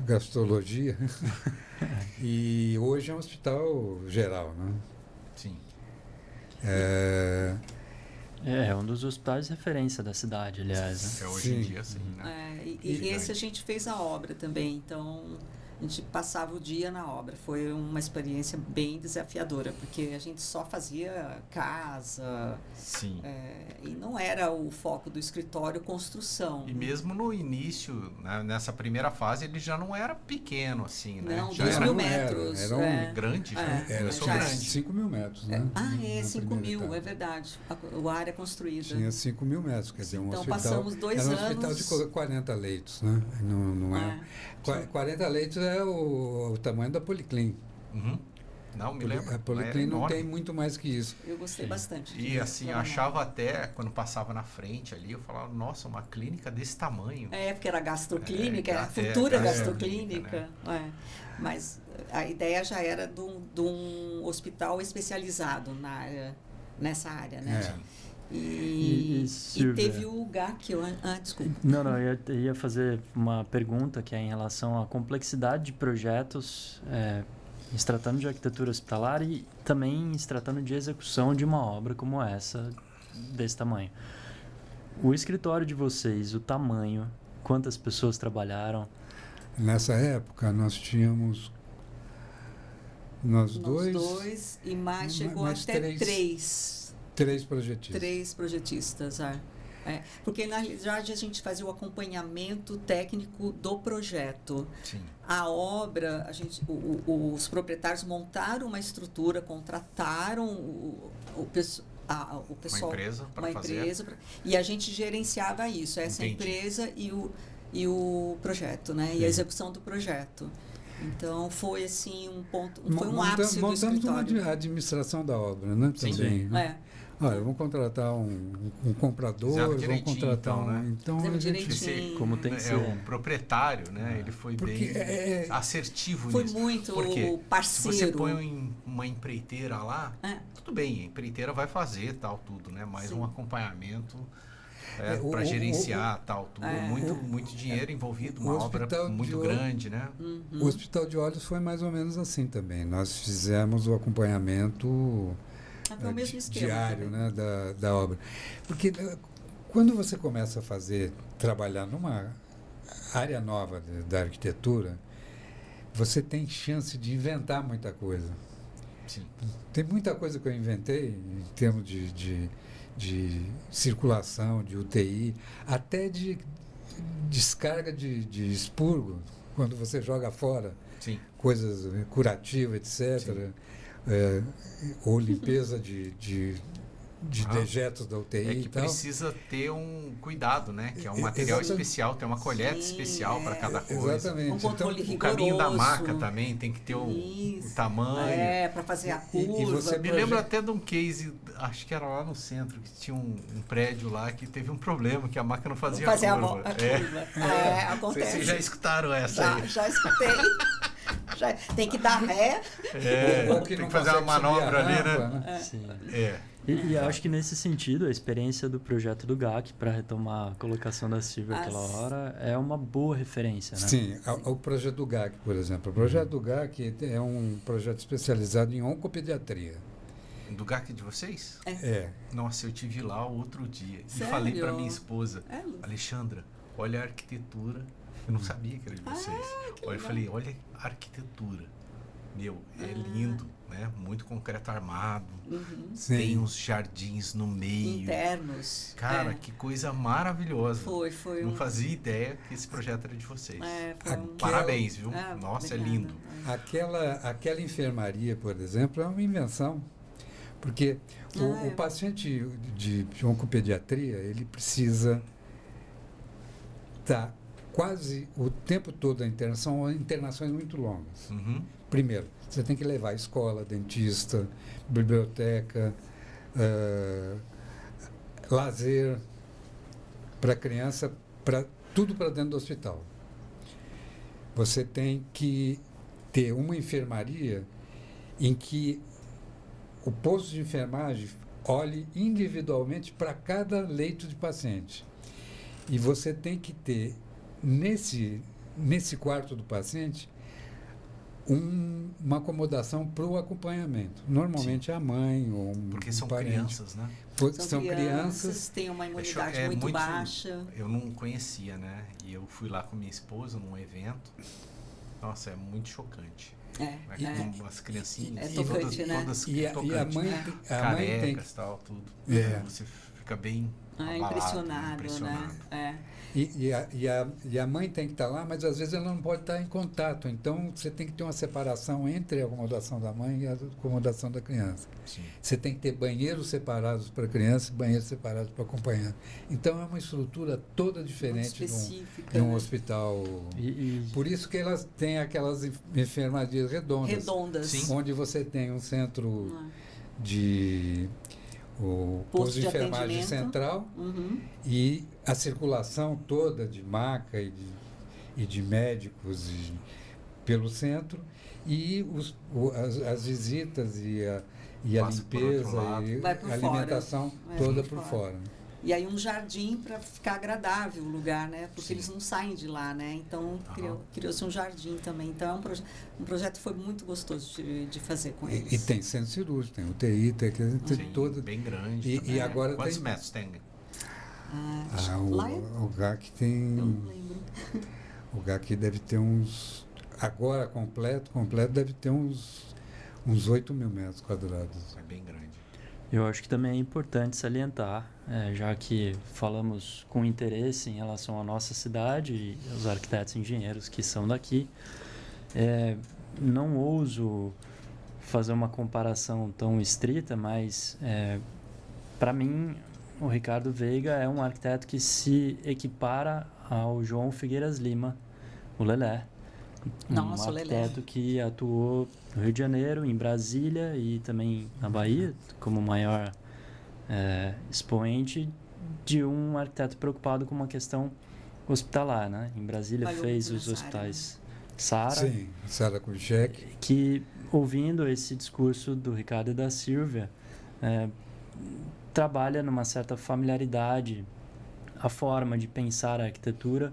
gastrologia. E hoje é um hospital geral, né? Sim. É um dos hospitais de referência da cidade, aliás. Né? Hoje em dia, sim. Né? E esse a gente fez a obra também, então... A gente passava o dia na obra. Foi uma experiência bem desafiadora, porque a gente só fazia casa. Sim. E não era o foco do escritório construção. E mesmo no início, né, nessa primeira fase, ele já não era pequeno, assim, né? Não, já 2 era mil metros. Era grande, já. Era Começou já- grande. 5 mil metros, né? Na 5 primeira mil, etapa. é verdade. A área construída. Tinha 5 mil metros, quer dizer, um Então, hospital. passamos 2 era um anos. hospital de 40 leitos, né? Não é. 40 leitos é o tamanho da Policlin. Uhum. Não, me lembro. A Policlin não enorme. tem muito mais que isso. Eu gostei bastante. E assim, eu achava até, quando passava na frente ali, eu falava, nossa, uma clínica desse tamanho. Porque era gastroclínica, era É, futura gastroclínica, gastroclínica. Mas a ideia já era de um hospital especializado nessa área, né? E Silvia? teve o GAC, desculpa. Não, eu ia fazer uma pergunta que é em relação à complexidade de projetos, se tratando de arquitetura hospitalar e também se tratando de execução de uma obra como essa, desse tamanho. O escritório de vocês, o tamanho, quantas pessoas trabalharam? Nessa época, nós tínhamos nós dois e mais chegou mais até três projetistas. 3 projetistas, porque na realidade a gente fazia o acompanhamento técnico do projeto. Sim. A obra, os proprietários montaram uma estrutura, contrataram o pessoal, Uma empresa e a gente gerenciava isso, essa Entendi. empresa e o projeto, né? E a execução do projeto. Então foi assim foi um ápice do Montamos escritório. uma administração da obra, né? Sim. Também, né? Olha, vamos contratar um comprador, Fizeram vamos direitinho, contratar então, né? Então Fizemos a gente direitinho. Como tem que ser. O proprietário, né? Ele foi Porque bem assertivo Foi nisso. muito Porque parceiro. se você põe uma empreiteira lá, É. tudo bem, a empreiteira vai fazer tal, tudo, né? Mas Sim. um acompanhamento o- para gerenciar tal, tudo. Muito dinheiro envolvido, uma obra muito grande, né? O Hospital de Olhos foi mais ou menos assim também. Nós fizemos o acompanhamento Foi o mesmo esquema diário, também. né, da obra. Porque quando você começa a trabalhar numa área nova da arquitetura, você tem chance de inventar muita coisa. Sim. Tem muita coisa que eu inventei em termos de circulação, de UTI, até de descarga de expurgo, quando você joga fora Sim. coisas curativas, etc. Ou limpeza de dejetos da UTI É que e tal. precisa ter um cuidado, né? Que é um material Exatamente. especial, tem uma coleta Sim, especial para cada coisa. Exatamente. Um controle O caminho da rigoroso. maca também tem que ter o Isso. tamanho. Para fazer a E curva. você Me lembro até de um case, acho que era lá no centro, que tinha um prédio lá que teve um problema, que a máquina não fazia fazer a a curva. curva. Acontece. Vocês já escutaram essa aí? Já escutei. Tem que dar ré. Ou que Tem não que fazer uma consegue subir a manobra ali, rampa, né? Sim. É. E acho que nesse sentido, a experiência do projeto do GAC, para retomar a colocação da Silvia aquela hora, é uma boa referência, né? Sim, o projeto do GAC, por exemplo. O projeto do GAC é um projeto especializado em oncopediatria. Do GAC de vocês? É. Nossa, eu tive lá outro dia e Sério? falei para minha esposa, É. Alexandra, olha a arquitetura. Eu não sabia que era de vocês. Eu falei, olha a arquitetura. Meu, é lindo, né? Muito concreto armado. Sim. Tem uns jardins no meio. Internos. Cara, que coisa maravilhosa. Foi Não fazia ideia que esse projeto era de vocês. foi um... Parabéns, viu? Ah, Nossa, obrigada. é lindo. Aquela enfermaria, por exemplo, é uma invenção. Porque o paciente de oncopediatria, ele precisa estar quase o tempo todo na internação, são internações muito longas. Uhum. Primeiro, você tem que levar a escola, dentista, biblioteca, lazer para a criança, tudo para dentro do hospital. Você tem que ter uma enfermaria em que o posto de enfermagem olhe individualmente para cada leito de paciente. E você tem que ter, nesse quarto do paciente, uma acomodação para o acompanhamento. Normalmente é a mãe ou um Porque são parente. crianças, né? São crianças. Têm uma imunidade É muito baixa. Eu não conhecia, né? E eu fui lá com minha esposa num evento. Nossa, é muito chocante. Com as criancinhas, É tocante, todas E a mãe carecas, tem que... tal, tudo. Você fica bem impressionado, né? E a mãe tem que estar lá, mas às vezes ela não pode estar em contato. Então, você tem que ter uma separação entre a acomodação da mãe e a acomodação da criança. Sim. Você tem que ter banheiros separados para a criança e banheiros separados para acompanhante. Então, é uma estrutura toda diferente de um hospital. Por isso que elas têm aquelas enfermarias redondas. Sim. Onde você tem um centro de... o posto de enfermagem central e a circulação toda de maca e de médicos pelo centro e as visitas e a limpeza e a alimentação toda por fora. E aí um jardim para ficar agradável o lugar, né? Porque eles não saem de lá, né? Então criou-se um jardim também. Então é um projeto que foi muito gostoso de fazer com eles. E tem centro cirúrgico, tem UTI, tem toda... bem grande. E agora quantos metros tem? O GAC tem... Eu não lembro. O GAC deve ter uns... Agora completo deve ter uns 8 mil metros quadrados. É bem grande. Eu acho que também é importante salientar, já que falamos com interesse em relação à nossa cidade e aos arquitetos e engenheiros que são daqui, não ouso fazer uma comparação tão estrita, mas para mim o Ricardo Veiga é um arquiteto que se equipara ao João Figueiras Lima, o Lelé. Nossa, um arquiteto que atuou no Rio de Janeiro, em Brasília e também na Bahia, como maior expoente de um arquiteto preocupado com uma questão hospitalar, né? Em Brasília fez os hospitais Sara. Sim, Sara Kubitschek. Que, ouvindo esse discurso do Ricardo e da Silvia, trabalha numa certa familiaridade a forma de pensar a arquitetura,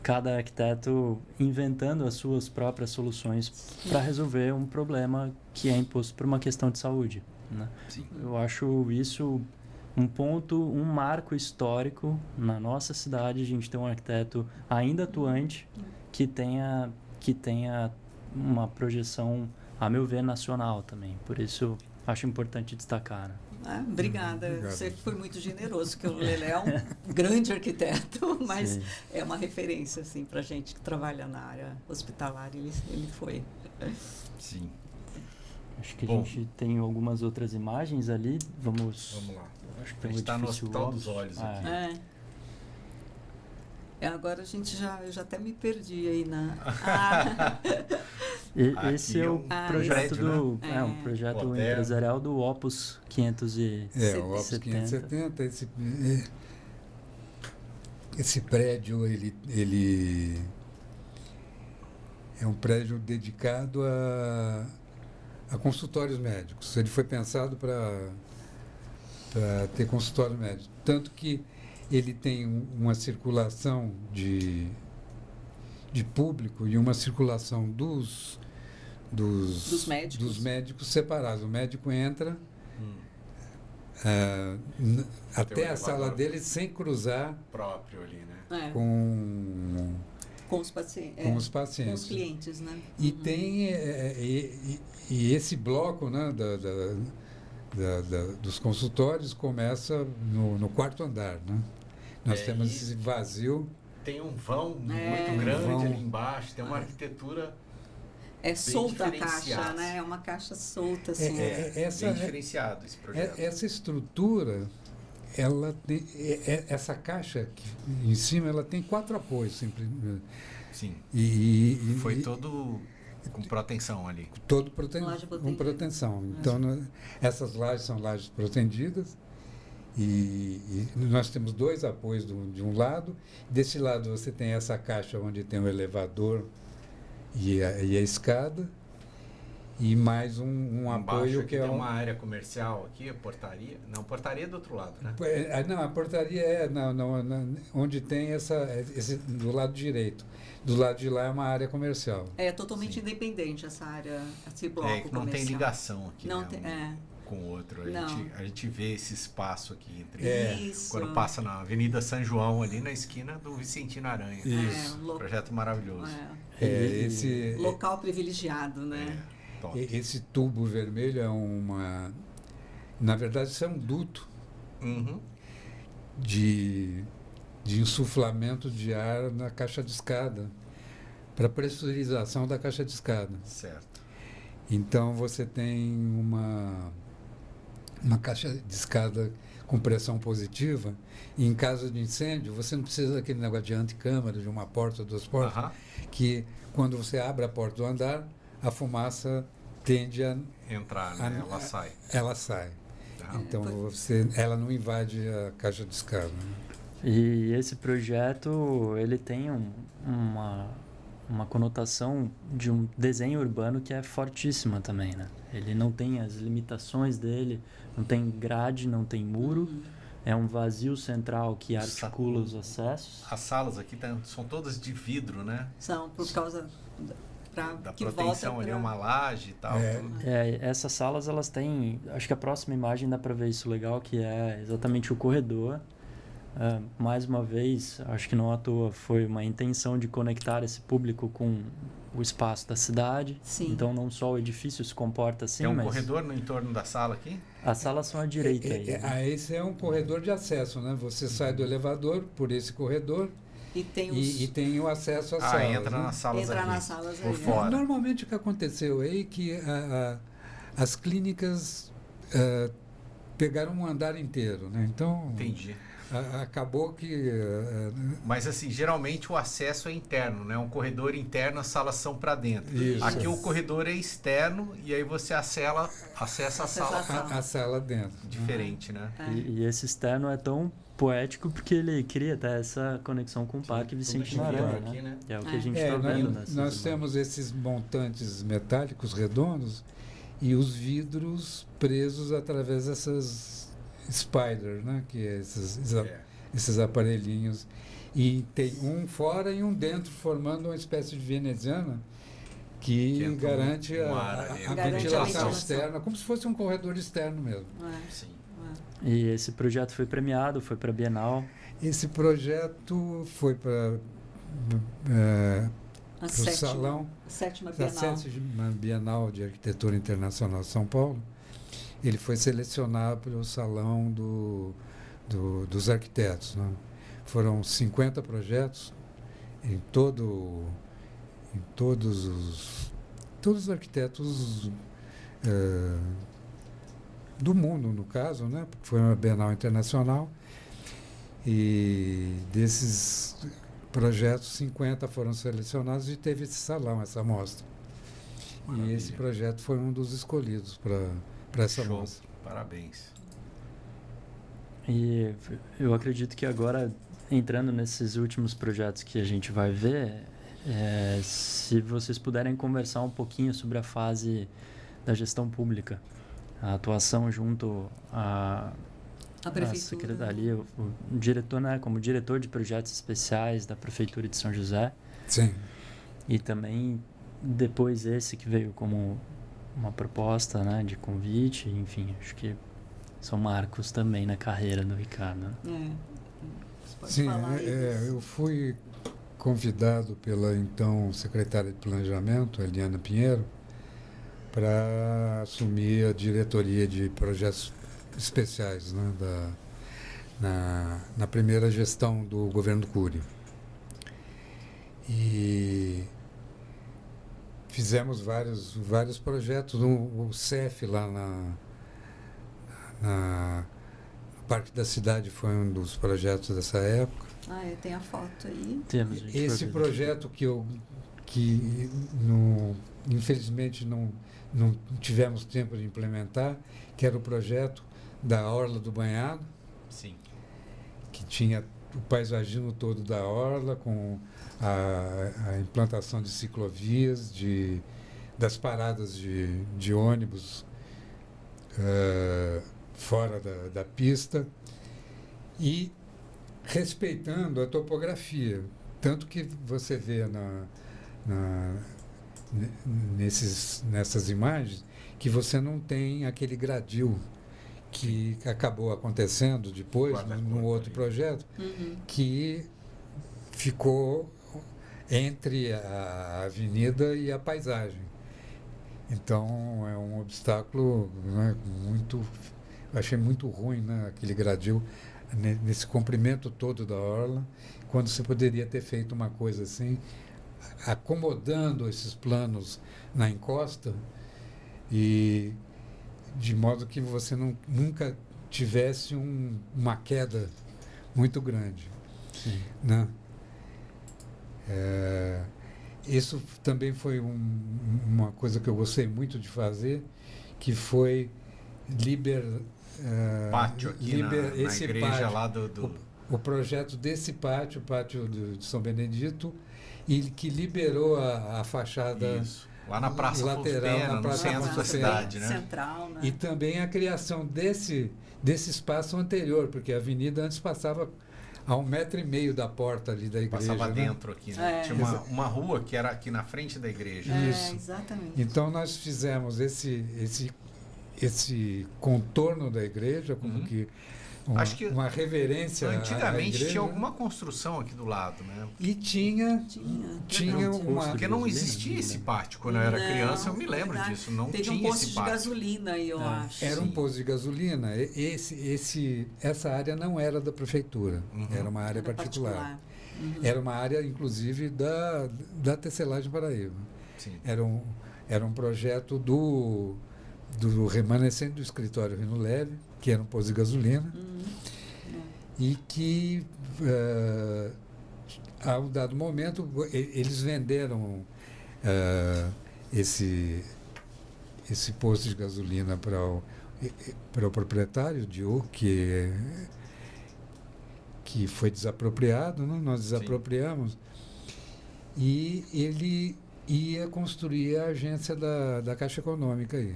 cada arquiteto inventando as suas próprias soluções para resolver um problema que é imposto por uma questão de saúde, né? Eu acho isso um marco histórico na nossa cidade, a gente ter um arquiteto ainda atuante que tenha uma projeção, a meu ver, nacional também. Por isso, acho importante destacar, né? Obrigada. Você foi muito generoso, porque o Lelé é um grande arquiteto, mas Sim. É uma referência assim, para a gente que trabalha na área hospitalar. Ele foi. Sim. Acho que a gente tem algumas outras imagens ali. Vamos lá. Acho que a gente está no Hospital dos Olhos aqui. Agora eu já até me perdi aí na... Esse é o projeto prédio, né? Um projeto empresarial do Opus 570. O Opus 570, esse prédio, ele é um prédio dedicado a consultórios médicos. Ele foi pensado para ter consultório médico. Tanto que ele tem uma circulação de público e uma circulação dos médicos separados. O médico entra até a sala dele sem cruzar próprio ali, né? Com os pacientes. Com os pacientes. Com os clientes, né? E tem e esse bloco, né, dos consultórios começa no quarto andar, né? Nós temos esse vazio. Tem um vão muito grande ali embaixo, tem uma arquitetura solta a caixa, né? É uma caixa solta, assim. Bem diferenciado esse projeto. Essa estrutura, ela tem, essa caixa aqui em cima, ela tem 4 apoios, simplesmente. Sim. Foi todo com proteção ali. Todo com proteção. Então, essas lajes são lajes protendidas. E nós temos 2 apoios de um lado. Desse lado você tem essa caixa onde tem o elevador e a escada. E mais um apoio que é uma área comercial aqui, a portaria. Não, portaria é do outro lado, né? Não, a portaria é onde tem esse do lado direito. Do lado de lá é uma área comercial. É totalmente independente essa área, esse bloco que não comercial. tem ligação aqui. Não né? tem, com o outro. Não. A gente vê esse espaço aqui entre... Isso. Quando passa na Avenida São João, ali na esquina do Vicentino Aranha. Isso. Projeto maravilhoso. Esse local privilegiado, né? Top. Esse tubo vermelho é uma... Na verdade, isso é um duto de insuflamento de ar na caixa de escada, para pressurização da caixa de escada. Certo. Então, você tem uma caixa de escada com pressão positiva, e em caso de incêndio, você não precisa daquele negócio de anticâmara, de uma porta, duas portas, que quando você abre a porta do andar, a fumaça tende a entrar, né? Ela sai. Ela sai. Então, ela não invade a caixa de escada. E esse projeto, ele tem uma conotação de um desenho urbano que é fortíssima também, né? Ele não tem as limitações dele, não tem grade, não tem muro, é um vazio central que articula os acessos. As salas aqui são todas de vidro, né? São, por causa da proteção ali, uma laje e tal. Essas salas, elas têm... Acho que a próxima imagem dá para ver isso legal, que é exatamente o corredor. Mais uma vez, acho que não à toa, foi uma intenção de conectar esse público com o espaço da cidade. Sim. Então, não só o edifício se comporta assim, Tem um mas... corredor no entorno da sala aqui? As salas são à direita aí. Esse é um corredor de acesso, né? Você sai do elevador por esse corredor e tem o acesso às salas. Entra nas salas aqui, nas salas por aí, fora. Normalmente o que aconteceu aí é que as clínicas pegaram um andar inteiro, né? Então... Entendi. Acabou que... Mas, assim, geralmente o acesso é interno, né? Um corredor interno, as salas são para dentro. Isso. Aqui o corredor é externo e aí você acessa a sala. A sala dentro. Diferente, né? E esse externo é tão poético porque ele cria até essa conexão com o Parque Vicentino Aranha, né? Aqui, né? É o que a gente está vendo nessas Nós imagens. temos esses montantes metálicos redondos e os vidros presos através dessas spider, né? Que é esses aparelhinhos. E tem um fora e um dentro, formando uma espécie de veneziana que garante a ventilação externa, como se fosse um corredor externo mesmo. Sim. E esse projeto foi premiado, foi para a Bienal. Esse projeto foi para o salão da sétima Bienal de Arquitetura Internacional de São Paulo. Ele foi selecionado para o Salão dos Arquitetos, né? Foram 50 projetos em todos os arquitetos do mundo, no caso, né? Porque foi uma Bienal Internacional. E desses projetos, 50 foram selecionados e teve esse salão, essa mostra. Maravilha. E esse projeto foi um dos escolhidos para essa mostra. Parabéns. E eu acredito que agora, entrando nesses últimos projetos que a gente vai ver, se vocês puderem conversar um pouquinho sobre a fase da gestão pública, a atuação junto à secretaria, o diretor, né, como diretor de projetos especiais da Prefeitura de São José. Sim. E também depois esse que veio como uma proposta, né, de convite, enfim, acho que são marcos também na carreira do Ricardo. Sim, eu fui convidado pela então secretária de Planejamento, Eliana Pinheiro, para assumir a diretoria de projetos especiais, né, na primeira gestão do governo Cury. E fizemos vários projetos. O CEF lá no Parque da Cidade foi um dos projetos dessa época. Tem a foto aí. Temos, esse projeto que infelizmente não tivemos tempo de implementar, que era o projeto da Orla do Banhado. Sim. Que tinha o paisagismo todo da Orla, com a implantação de ciclovias, das paradas de ônibus fora da pista e respeitando a topografia. Tanto que você vê nessas imagens que você não tem aquele gradil que acabou acontecendo depois, no outro projeto, que ficou entre a avenida e a paisagem. Então, é um obstáculo, né, eu achei muito ruim, né, aquele gradil nesse comprimento todo da orla, quando você poderia ter feito uma coisa assim, acomodando esses planos na encosta, e de modo que você nunca tivesse uma queda muito grande. Sim. Né? Isso também foi uma coisa que eu gostei muito de fazer, que foi pátio aqui na igreja pátio, lá do... O projeto desse pátio, o pátio de São Benedito, e que liberou a fachada... Isso. Lá na Praça lateral, Fulpena, no centro da cidade, né? Central, né? E também a criação desse espaço anterior, porque a avenida antes passava a 1,5 metro da porta ali da igreja. Passava né? dentro aqui, né? Tinha uma rua que era aqui na frente da igreja. Isso. Exatamente. Então nós fizemos esse contorno da igreja, como que Acho que uma reverência antigamente à igreja. tinha alguma construção aqui do lado, né? E tinha uma... Porque não existia esse pátio. Quando eu era criança, eu me lembro disso. Não Teve tinha um posto esse de pátio. gasolina aí, eu acho. Era um posto de gasolina. Essa área não era da prefeitura, era uma área particular. Era uma área, inclusive, da Tecelagem Paraíba. Sim. Era um projeto do remanescente do escritório Rino Leve, que era um posto de gasolina, e que, a um dado momento, eles venderam esse posto de gasolina para o proprietário, Diogo, que foi desapropriado, né? Nós desapropriamos, e ele ia construir a agência da Caixa Econômica aí.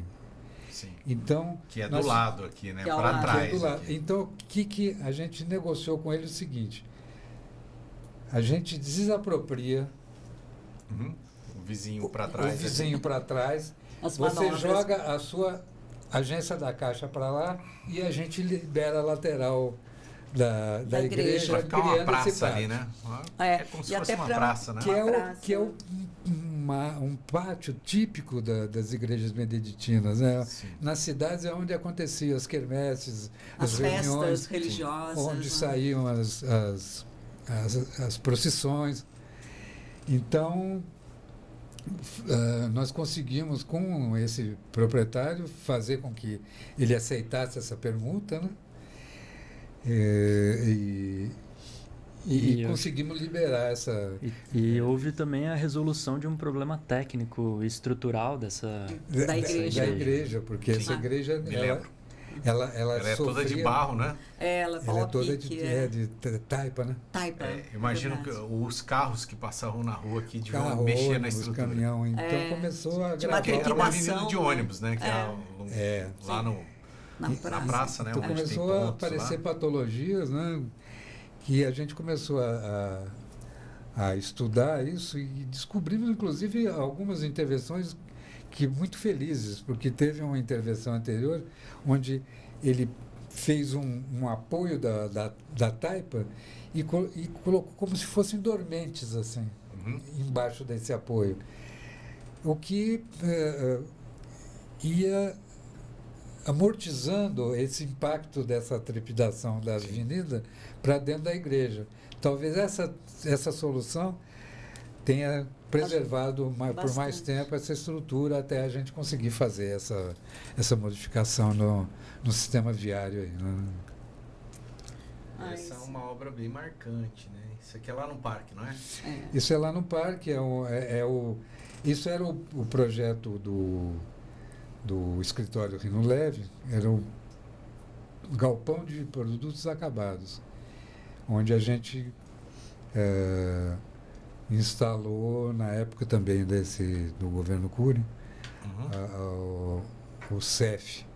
Sim. Então, que é do lado aqui, né? Que é ao Para lado. trás. do lado. Aqui. Então, o que a gente negociou com ele é o seguinte: a gente desapropria O vizinho para trás. o vizinho para trás, As você manobras. joga a sua agência da Caixa para lá e a gente libera a lateral da igreja, Vai ficar uma criando esse praça pátio. ali, né? É, como se e fosse até uma pra- praça, né? Que é um pátio típico das igrejas beneditinas, né? Sim. Nas cidades é onde aconteciam as quermesses, As as festas reuniões, religiosas. onde né? saíam as procissões. Então, nós conseguimos, com esse proprietário, fazer com que ele aceitasse essa permuta, né? E conseguimos liberar essa... E houve também a resolução de um problema técnico e estrutural Da Da igreja. igreja, porque essa igreja, Me lembro. ela Ela é toda de barro, né? Ela Ela é toda pique, de taipa, né? taipa. Imagino que verdade. os carros que passavam na rua aqui deviam Carro, mexer na ônibus, estrutura. caminhão. Então começou a De uma Porque era uma avenida de trepidação, ônibus, né? Que lá Na na praça, né? Então onde tem começou a pontos aparecer lá. patologias, né? Que a gente começou a estudar isso e descobrimos, inclusive, algumas intervenções que muito felizes, porque teve uma intervenção anterior onde ele fez um apoio da taipa e colocou como se fossem dormentes, assim, embaixo desse apoio. O que ia amortizando esse impacto dessa trepidação da avenida para dentro da igreja. Talvez essa solução tenha preservado por mais tempo essa estrutura até a gente conseguir fazer essa modificação no sistema viário aí, né? Essa é uma obra bem marcante, né? Isso aqui é lá no parque, não é? Isso é lá no parque, isso era o projeto do escritório Rino Leve, era o galpão de produtos acabados, onde a gente instalou, na época também do governo Cury, o CEF.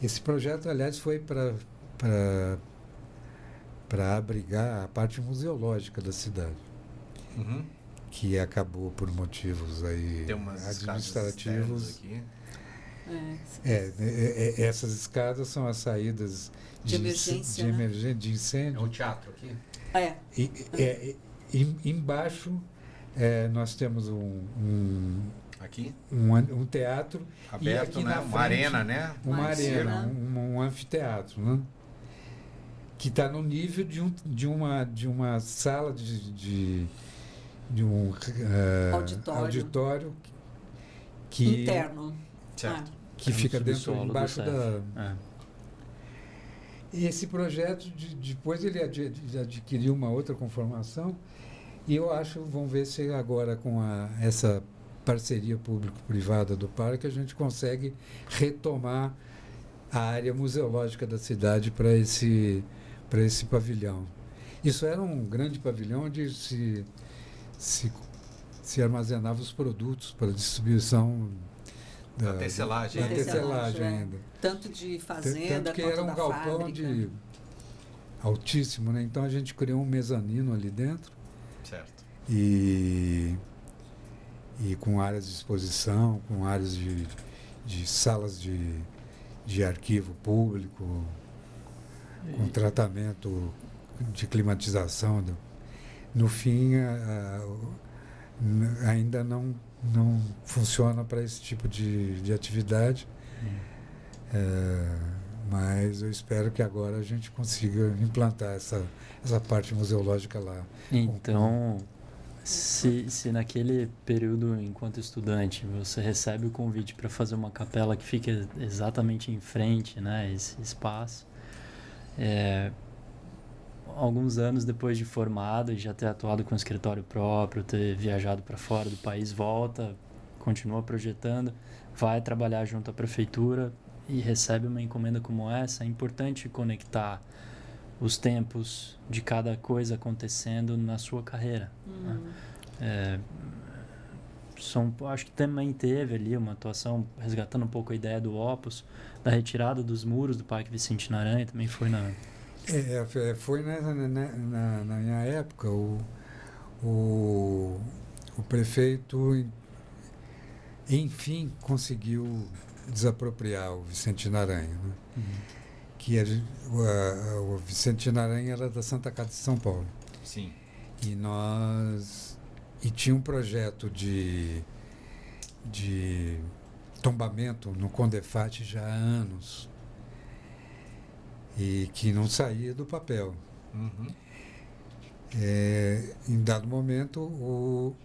Esse projeto, aliás, foi para abrigar a parte museológica da cidade. que acabou por motivos aí Tem umas administrativos. Aqui. Essas escadas são as saídas de emergência, de incêndio. É o teatro aqui? Embaixo nós temos aqui? Um teatro aberto, e aqui né? na Uma frente, arena, né? Uma arena, um anfiteatro, né? Que está no nível de uma sala de um auditório que interno, certo, que fica dentro, embaixo da. E esse projeto depois ele adquiriu uma outra conformação e eu acho, vamos ver se agora com essa parceria público-privada do parque a gente consegue retomar a área museológica da cidade para esse pavilhão. Isso era um grande pavilhão onde se armazenava os produtos para distribuição da tecelagem. Da tecelagem ainda. Tanto de fazenda, tanto que era um galpão fábrica. Altíssimo, né? Então a gente criou um mezanino ali dentro. Certo. E com áreas de exposição, com áreas de salas de arquivo público, com tratamento de climatização. No fim, ainda não funciona para esse tipo de atividade, mas eu espero que agora a gente consiga implantar essa parte museológica lá. Então, se naquele período, enquanto estudante, você recebe o convite para fazer uma capela que fica exatamente em frente, né, esse espaço, alguns anos depois de formado e já ter atuado com escritório próprio, ter viajado para fora do país, volta, continua projetando, vai trabalhar junto à prefeitura e recebe uma encomenda como essa. É importante conectar os tempos de cada coisa acontecendo na sua carreira. Né? Acho que também teve ali uma atuação, resgatando um pouco a ideia do Opus, da retirada dos muros do Parque Vicente Aranha, também foi na... Foi na minha época, o prefeito, enfim, conseguiu desapropriar o Vicentino Aranha. Né? Que o Vicentino Aranha era da Santa Casa de São Paulo. Sim. E tinha um projeto de tombamento no Condefate já há anos. E que não saía do papel. Em dado momento, o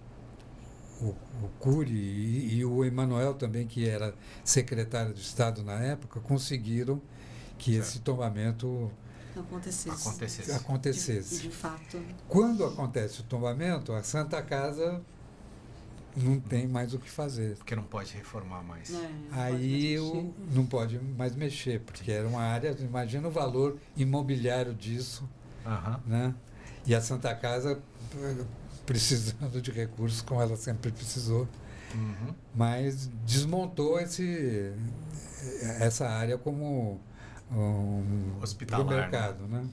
Cury e o Emanuel também, que era secretário de Estado na época, conseguiram que esse tombamento acontecesse. De fato. Quando acontece o tombamento, a Santa Casa não tem mais o que fazer. Porque não pode reformar mais. Aí não pode mais mexer, porque era uma área, imagina o valor imobiliário disso, né? E a Santa Casa precisando de recursos, como ela sempre precisou, mas desmontou essa área como hospitalar, do mercado, né?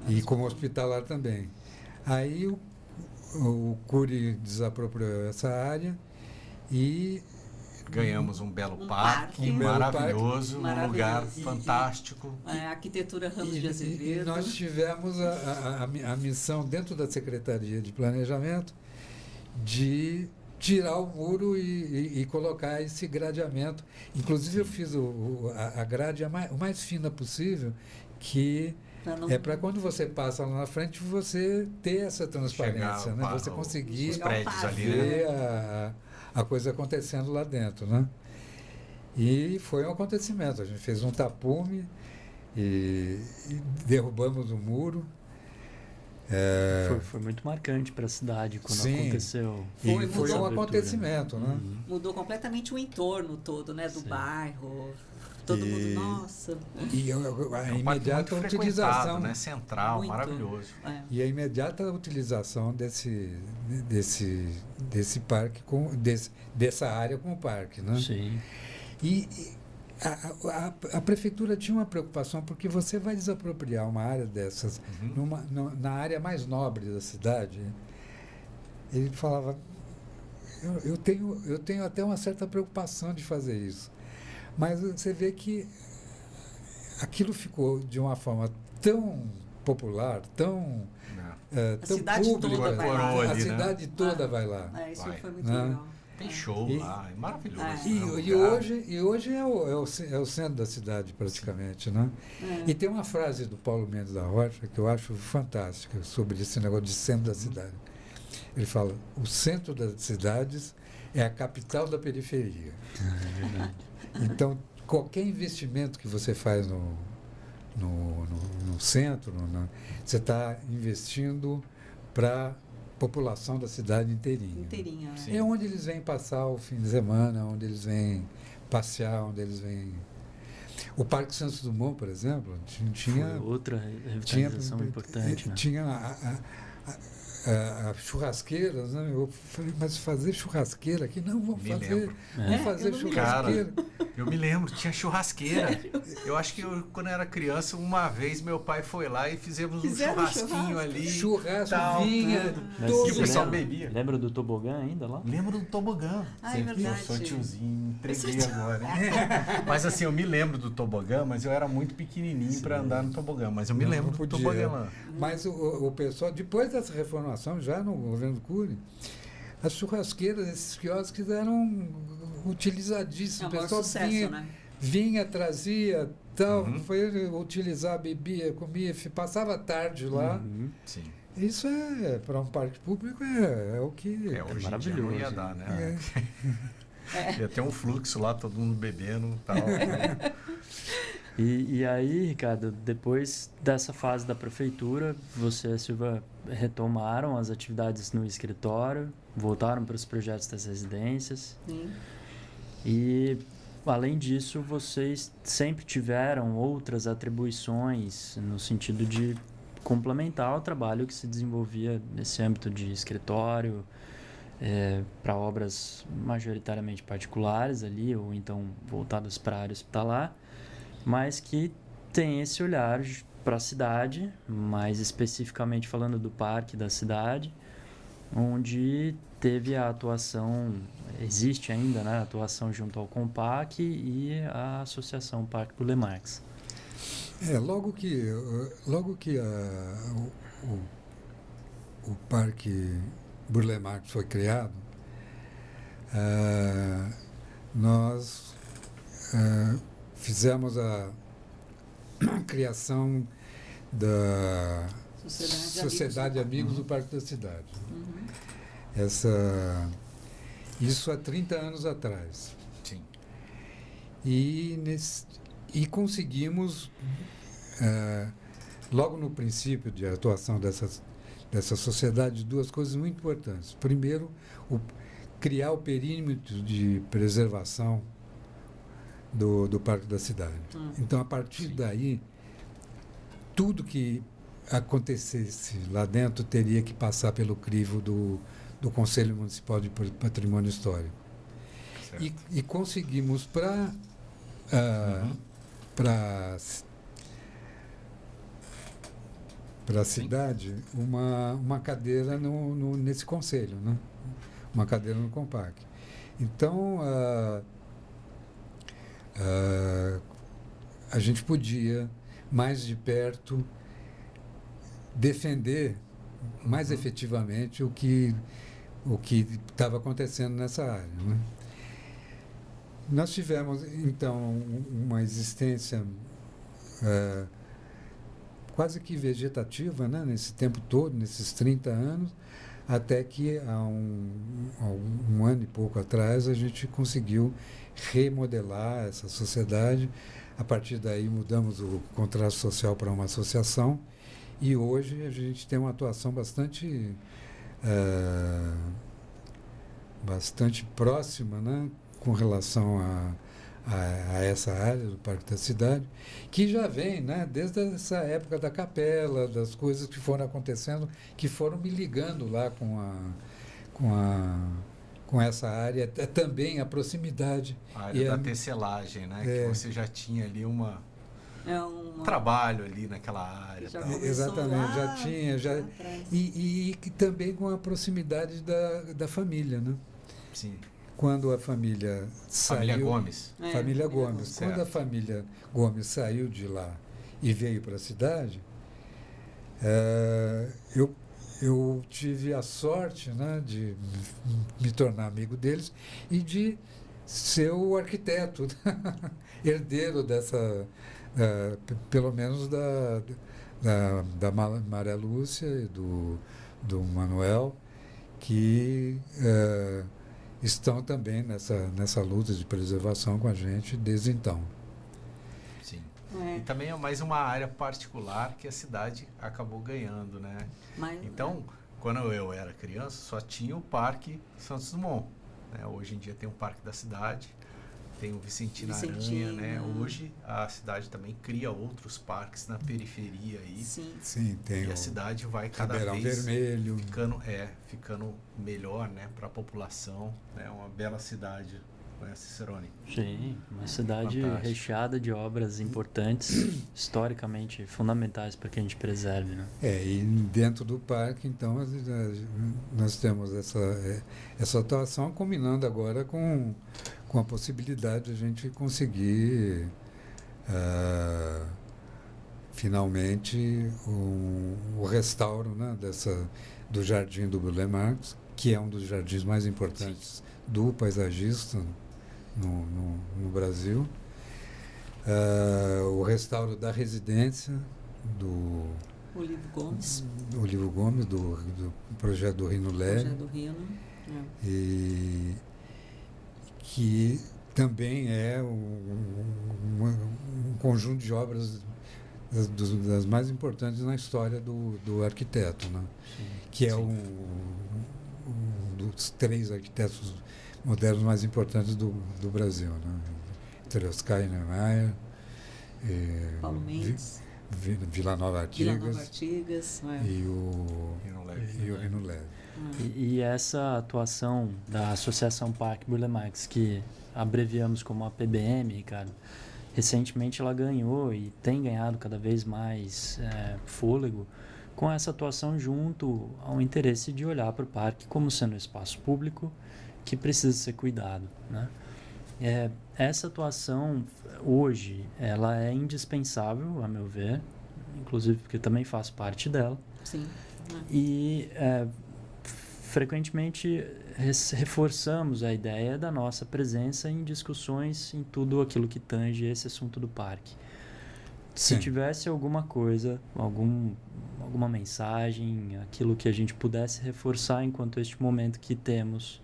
E como hospitalar também. Aí o Cury desapropriou essa área e ganhamos um belo parque, maravilhoso, um lugar fantástico. A arquitetura Ramos de Azevedo. E nós tivemos a missão dentro da Secretaria de Planejamento de tirar o muro e colocar esse gradeamento. Inclusive eu fiz a grade o mais fina possível, que para quando você passa lá na frente, você ter essa transparência, né? Você conseguir os prédios ali, ver a coisa acontecendo lá dentro, né? E foi um acontecimento. A gente fez um tapume e derrubamos o muro. Foi muito marcante para a cidade quando sim, aconteceu. Foi um acontecimento, né? Mudou completamente o entorno todo, né? Do bairro. Todo mundo, nossa. E a imediata utilização, né? Central, muito, maravilhoso. E a imediata utilização desse parque, dessa área como parque, né? Sim. E a prefeitura tinha uma preocupação, porque você vai desapropriar uma área dessas na área mais nobre da cidade. ele falava, eu tenho até uma certa preocupação de fazer isso. Mas você vê que aquilo ficou de uma forma tão popular, tão tão cidade pública. toda vai lá. A Ali, né? cidade toda vai lá. Isso Vai. foi muito Né? legal. Tem show lá, é maravilhoso. E hoje é o centro da cidade, praticamente. Né? E tem uma frase do Paulo Mendes da Rocha que eu acho fantástica sobre esse negócio de centro da cidade. Ele fala, o centro das cidades é a capital da periferia. É verdade. Então, qualquer investimento que você faz no centro, você está investindo para a população da cidade inteirinha. Inteirinha, né? Sim. É onde eles vêm passar o fim de semana, onde eles vêm passear, onde eles vêm... O Parque Santos Dumont, por exemplo, tinha... Foi outra revitalização importante, né? Tinha a churrasqueiras, né? Eu falei, mas fazer churrasqueira aqui? Não, vamos fazer eu não me churrasqueira. Eu me lembro, tinha churrasqueira. Eu acho que quando eu era criança, uma vez meu pai foi lá e fizemos Fizeram um churrasquinho ali. Churrasco, tal, vinha, tudo. Mas todo E o você pessoal lembra, bebia. lembra do tobogã ainda lá? Lembro do tobogã. Ah, é verdade. Eu sou tiozinho, entreguei agora. Mas assim, eu me lembro do tobogã, mas eu era muito pequenininho para andar no tobogã. Mas eu me lembro do podia. tobogã lá. Mas o pessoal, depois dessa reformação, já no governo Cury, as churrasqueiras, esses quiosques eram utilizadíssimos. É um O maior pessoal sucesso, né? vinha, trazia, tal, foi utilizar, bebia, comia, passava a tarde lá. Sim. Isso para um parque público, é o que... Hoje em dia não maravilhoso. ia dar, né? É. Ia ter um fluxo lá, todo mundo bebendo e tal. E aí, Ricardo, depois dessa fase da prefeitura, você e a Silvia retomaram as atividades no escritório, voltaram para os projetos das residências. Sim. E, além disso, vocês sempre tiveram outras atribuições no sentido de complementar o trabalho que se desenvolvia nesse âmbito de escritório, para obras majoritariamente particulares ali, ou então voltadas para a área hospitalar, mas que tem esse olhar para a cidade, mais especificamente falando do parque da cidade, onde teve a atuação, existe ainda, né, a atuação junto ao Compac e a Associação Parque Burle Marx. Logo que o Parque Burle Marx foi criado, nós fizemos a criação da Sociedade Amigos do Parque da Cidade. Isso há 30 anos atrás. Sim. E conseguimos, logo no princípio de atuação dessa sociedade, duas coisas muito importantes. Primeiro, criar o perímetro de preservação do Parque da Cidade. Então, a partir daí, tudo que acontecesse lá dentro teria que passar pelo crivo do Conselho Municipal de Patrimônio Histórico. E conseguimos para a cidade uma cadeira nesse conselho, né? Uma cadeira no Compac. Então, a gente podia, mais de perto, defender mais efetivamente o que estava acontecendo nessa área, né? Nós tivemos, então, uma existência quase que vegetativa, né, nesse tempo todo, nesses 30 anos, até que há um ano e pouco atrás a gente conseguiu remodelar essa sociedade. A partir daí mudamos o contrato social para uma associação e hoje a gente tem uma atuação bastante próxima, né, com relação a essa área do Parque da Cidade, que já vem, né, desde essa época da capela, das coisas que foram acontecendo, que foram me ligando lá com essa área, também a proximidade. A área da tecelagem, né? Que você já tinha ali trabalho ali naquela área. Já tal. Exatamente, lá, já tinha. E também com a proximidade da família, né? Sim. Quando a família Família saiu... Gomes. Família Gomes. Certo. Quando a família Gomes saiu de lá e veio para a cidade, eu tive a sorte, né, de me tornar amigo deles e de ser o arquiteto, herdeiro dessa, pelo menos da Maria Lúcia e do Manuel, que estão também nessa luta de preservação com a gente desde então. Sim. E também é mais uma área particular que a cidade acabou ganhando, né? Então, quando eu era criança, só tinha o Parque Santos Dumont, né? Hoje em dia tem o Parque da Cidade, tem o Vicentina Aranha, né? Hoje a cidade também cria outros parques na periferia aí. Sim, tem e a cidade vai cada Ribeirão vez Vermelho. ficando melhor, né, para a população, né? Uma bela cidade, conhece, Cicerone? Sim, uma cidade Fantástico. recheada de obras importantes, historicamente fundamentais para que a gente preserve, né? E dentro do parque, então, nós temos essa atuação combinando agora com a possibilidade de a gente conseguir finalmente o restauro, né, do Jardim do Burle Marx, que é um dos jardins mais importantes do paisagista no Brasil. O restauro da residência do Olivo Gomes, do projeto do Rino Leve. Projeto do Rino. E que também é um conjunto de obras das mais importantes na história do arquiteto, né? Que é um dos 3 arquitetos modernos mais importantes do Brasil, né? Entre Oscar Niemeyer, Paulo Mendes, Vila Nova Artigas e o Rino Leve. E essa atuação da Associação Parque Burle Marx, que abreviamos como a PBM, Ricardo, recentemente ela ganhou e tem ganhado cada vez mais fôlego com essa atuação junto ao interesse de olhar para o parque como sendo um espaço público que precisa ser cuidado, né? Essa atuação hoje ela é indispensável, a meu ver, inclusive porque eu também faço parte dela. Sim. E frequentemente reforçamos a ideia da nossa presença em discussões em tudo aquilo que tange esse assunto do parque. Se tivesse alguma coisa, alguma mensagem, aquilo que a gente pudesse reforçar enquanto este momento que temos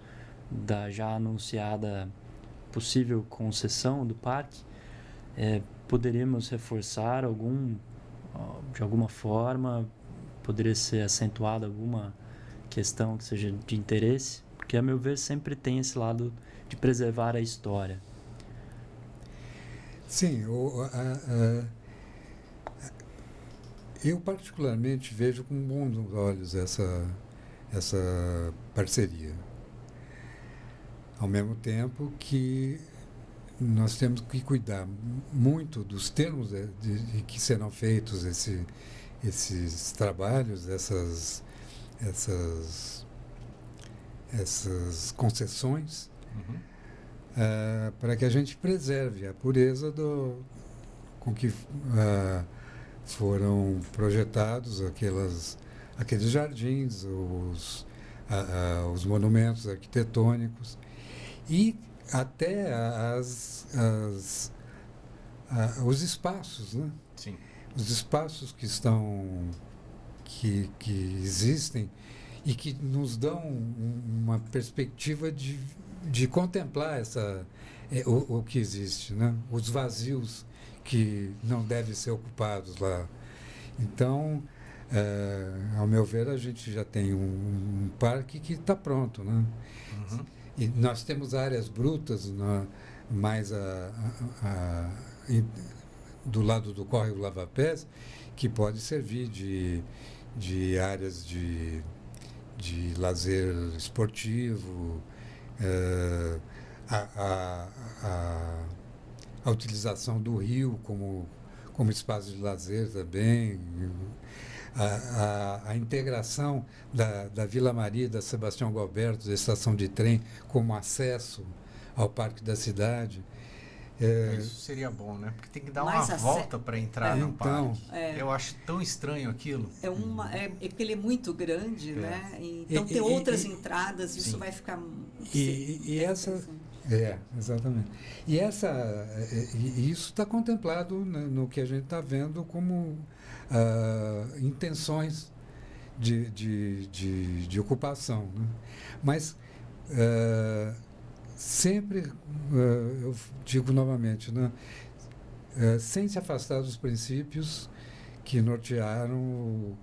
da já anunciada possível concessão do parque, poderíamos reforçar de alguma forma, poderia ser acentuada alguma questão que seja de interesse, porque a meu ver sempre tem esse lado de preservar a história. Sim, eu particularmente vejo com bons olhos essa parceria. Ao mesmo tempo que nós temos que cuidar muito dos termos de que serão feitos esses trabalhos, essas concessões, para que a gente preserve a pureza com que foram projetados aqueles jardins, os monumentos arquitetônicos e até os espaços, né? Sim. Os espaços que existem e que nos dão uma perspectiva de contemplar o que existe, né? Os vazios que não devem ser ocupados lá. Então, ao meu ver, a gente já tem um parque que está pronto, né? Uhum. E nós temos áreas brutas, mais do lado do córrego Lava-Pés, que pode servir de áreas de lazer esportivo, a utilização do rio como como espaço de lazer também. A integração da Vila Maria, da Sebastião Gualberto, da estação de trem, como acesso ao Parque da Cidade. Isso seria bom, né? Porque tem que dar Mais uma volta para entrar no então, parque. Eu acho tão estranho aquilo. Porque ele é muito grande, né? Então, ter outras entradas, isso vai ficar... exatamente. E isso está contemplado no que a gente está vendo como intenções de ocupação, né? Mas sempre, eu digo novamente, né? Sem se afastar dos princípios que nortearam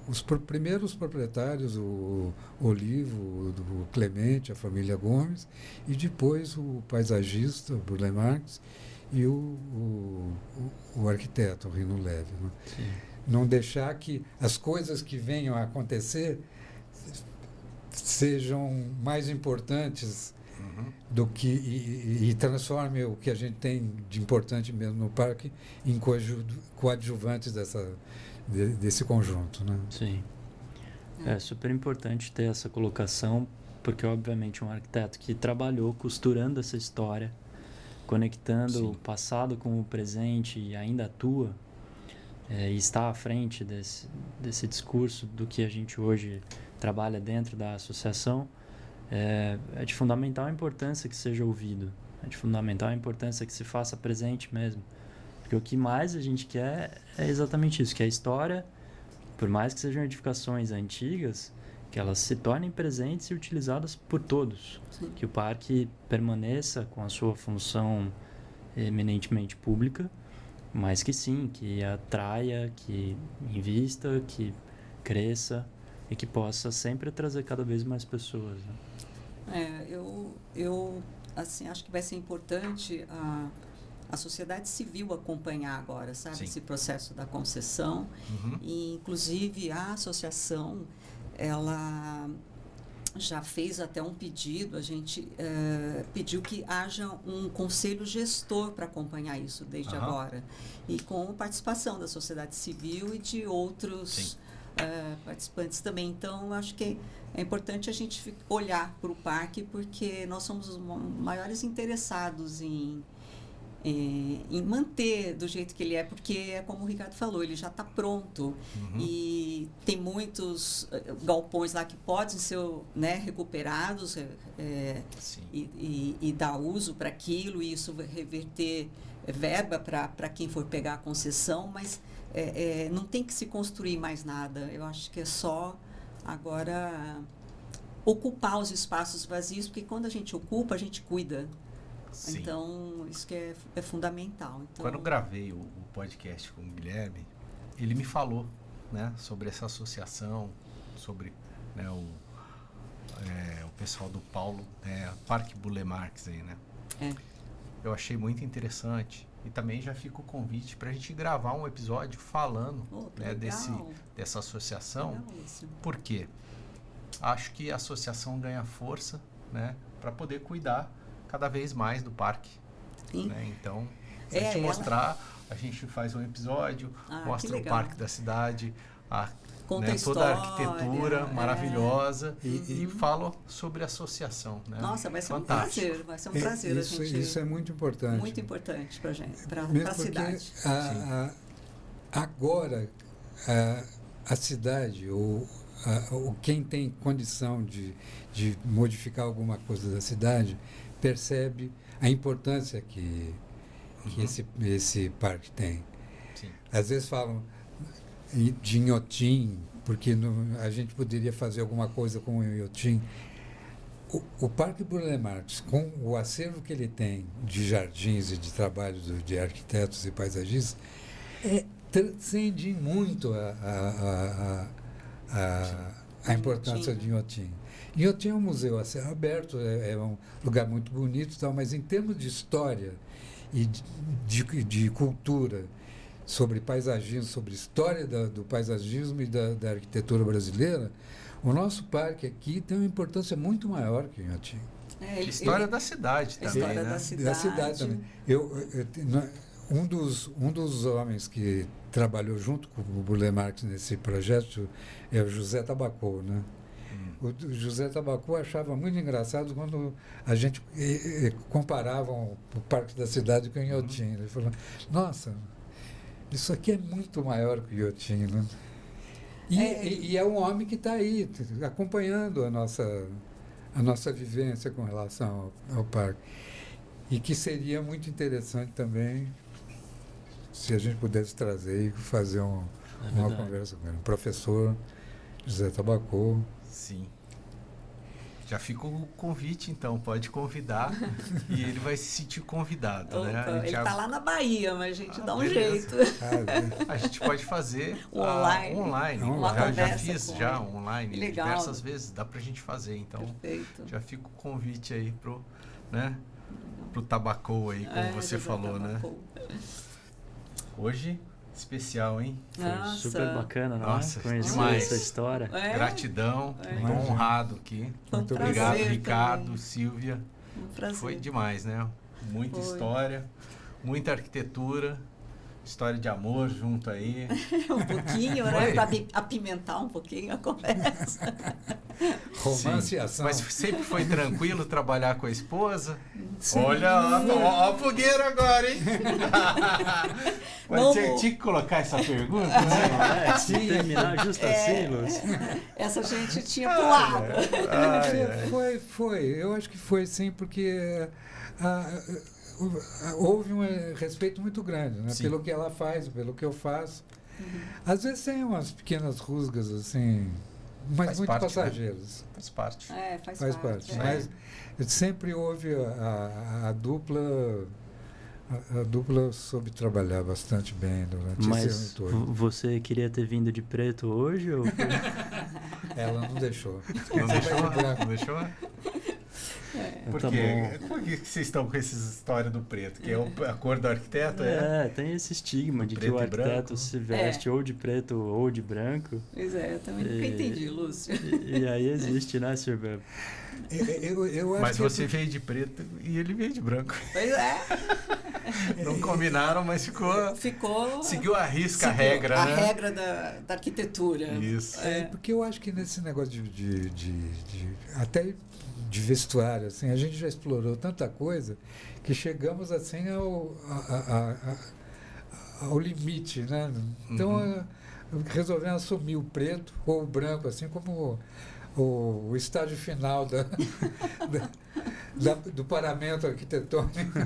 os primeiros proprietários, o Olivo, o Clemente, a família Gomes, e depois o paisagista, o Burle Marx, e o arquiteto, o Rino Leve. Né? Não deixar que as coisas que venham a acontecer sejam mais importantes do que e transforme o que a gente tem de importante mesmo no parque em coadjuvantes desse conjunto, né? Sim. É super importante ter essa colocação, porque obviamente um arquiteto que trabalhou costurando essa história, conectando o passado com o presente e ainda atua, e está à frente desse discurso do que a gente hoje trabalha dentro da associação, é de fundamental importância que seja ouvido, é de fundamental importância que se faça presente mesmo. Porque o que mais a gente quer é exatamente isso, que a história, por mais que sejam edificações antigas, que elas se tornem presentes e utilizadas por todos. Sim. Que o parque permaneça com a sua função eminentemente pública, mas que sim, que atraia, que invista, que cresça e que possa sempre trazer cada vez mais pessoas, né? Eu assim, acho que vai ser importante a sociedade civil acompanhar agora, sabe? Sim. Esse processo da concessão. E, inclusive, a associação, ela já fez até um pedido, a gente pediu que haja um conselho gestor para acompanhar isso desde agora. E com participação da sociedade civil e de outros participantes também. Então, acho que é importante a gente olhar para o parque, porque nós somos os maiores interessados em manter do jeito que ele é, porque é como o Ricardo falou, ele já está pronto. E tem muitos galpões lá que podem ser, né, recuperados e dar uso para aquilo, e isso vai reverter verba para quem for pegar a concessão, mas não tem que se construir mais nada. Eu acho que é só agora ocupar os espaços vazios, porque quando a gente ocupa, a gente cuida. Sim. Então, isso que é fundamental. Então, quando eu gravei o podcast com o Guilherme, ele me falou, né, sobre essa associação, sobre, né, o pessoal do Paulo, Parque Burle Marx aí, né? Eu achei muito interessante. E também já fica o convite para a gente gravar um episódio falando, né, dessa associação. Por quê? Acho que a associação ganha força, né, para poder cuidar cada vez mais do parque. Né? Então, se a gente mostrar, a gente faz um episódio, mostra o parque da cidade, né, toda a arquitetura maravilhosa e fala sobre a associação. Né? Nossa, vai ser um prazer, vai ser um prazer. Isso é muito importante. Muito importante para a gente, para a cidade. Agora, a cidade, ou quem tem condição de modificar alguma coisa da cidade, percebe a importância que esse parque tem. Sim. Às vezes falam de Inhotim, porque a gente poderia fazer alguma coisa com o Inhotim. O Parque Burle Marx, com o acervo que ele tem de jardins e de trabalhos de arquitetos e paisagistas, transcende muito a importância de Inhotim. Inhotim é um museu a céu aberto, é um lugar muito bonito e tal, mas em termos de história e de cultura, sobre paisagismo, sobre história do paisagismo e da arquitetura brasileira, o nosso parque aqui tem uma importância muito maior que Inhotim. História da cidade também, História né? da cidade. Da cidade também. Um dos homens que trabalhou junto com o Burle Marx nesse projeto é o José Tabacou, né? O José Tabacou achava muito engraçado quando a gente comparava o Parque da Cidade com o Inhotim. Ele falou, nossa, isso aqui é muito maior que o Inhotim, né? E é um homem que está aí, acompanhando a nossa vivência com relação ao parque. E que seria muito interessante também se a gente pudesse trazer e fazer uma conversa com ele. O professor José Tabacou. Sim. Já fica o convite, então, pode convidar e ele vai se sentir convidado, Opa, né? ele está lá na Bahia, mas a gente dá um beleza. jeito. A gente pode fazer online. Já fiz online legal. Diversas vezes, dá pra gente fazer, então. Perfeito. Já fica o convite aí pro Tabacou aí, como você falou, Tabacou. né? Hoje, especial, hein? Foi super bacana, né? Nossa, Conhecer demais. essa história. Gratidão, tô honrado aqui. Muito obrigado, prazer Ricardo, também. Silvia. Um prazer. Foi demais, né? Muita história, muita arquitetura, história de amor junto aí. Um pouquinho, né? Para apimentar um pouquinho a conversa. Romance e ação. Mas sempre foi tranquilo trabalhar com a esposa? Sim. Olha, ó a fogueira agora, hein? Mas tinha que colocar essa pergunta, né? Se terminar justo assim, Lúcio. Essa a gente tinha pulado. Foi. Eu acho que foi sim, porque houve um respeito muito grande, né? Pelo que ela faz, pelo que eu faço. Às vezes tem umas pequenas rusgas, assim, mas Faz muito parte, passageiras. Né? Faz parte. Faz parte. Mas sempre houve a dupla. A dupla soube trabalhar bastante bem durante esse ano Mas todo. você queria ter vindo de preto hoje? Ou foi... Ela não deixou. Não deixou? Por Tá quê? bom. Por que vocês estão com essa história do preto? Que é a cor do arquiteto? Tem esse estigma de que preto o e arquiteto branco. se veste ou de preto ou de branco. Pois é, eu também nunca entendi, Lúcio. E aí existe, né, Silvia? Eu acho Mas que você veio de preto e ele veio de branco. Pois é. Não combinaram, mas ficou. Seguiu a risca a regra, né? A regra da arquitetura. Isso. Porque eu acho que nesse negócio até de vestuário, assim, a gente já explorou tanta coisa que chegamos assim ao limite, né? Então resolvemos assumir o preto ou o branco, assim como o estágio final do paramento arquitetônico.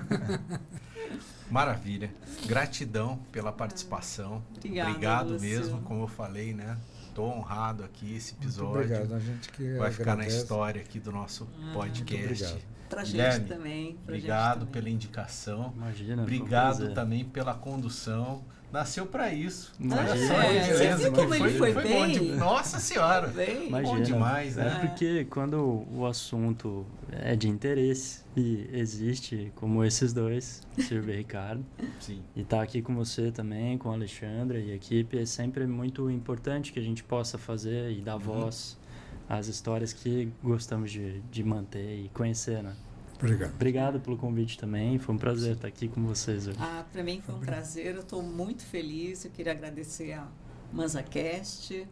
Maravilha. Gratidão pela participação. Obrigado, Lúcio. Mesmo, como eu falei, né? Estou honrado aqui, esse episódio. Muito obrigado, a gente que vai ficar agradece. na história aqui do nosso podcast. Pra Guilherme, gente também. Obrigado pela indicação. Imagina. Obrigado também pela condução. Nasceu para isso. Você viu como ele foi bem? Nossa Senhora. Imagina. Bom demais, né? É porque quando o assunto é de interesse e existe, como esses dois, Silvia e Ricardo, Sim. e estar aqui com você também, com a Alexandra e a equipe, é sempre muito importante que a gente possa fazer e dar voz às histórias que gostamos de manter e conhecer, né? Obrigado. Obrigado pelo convite também, foi um prazer estar aqui com vocês hoje. Para mim foi um prazer, eu estou muito feliz, eu queria agradecer a ManzaCast,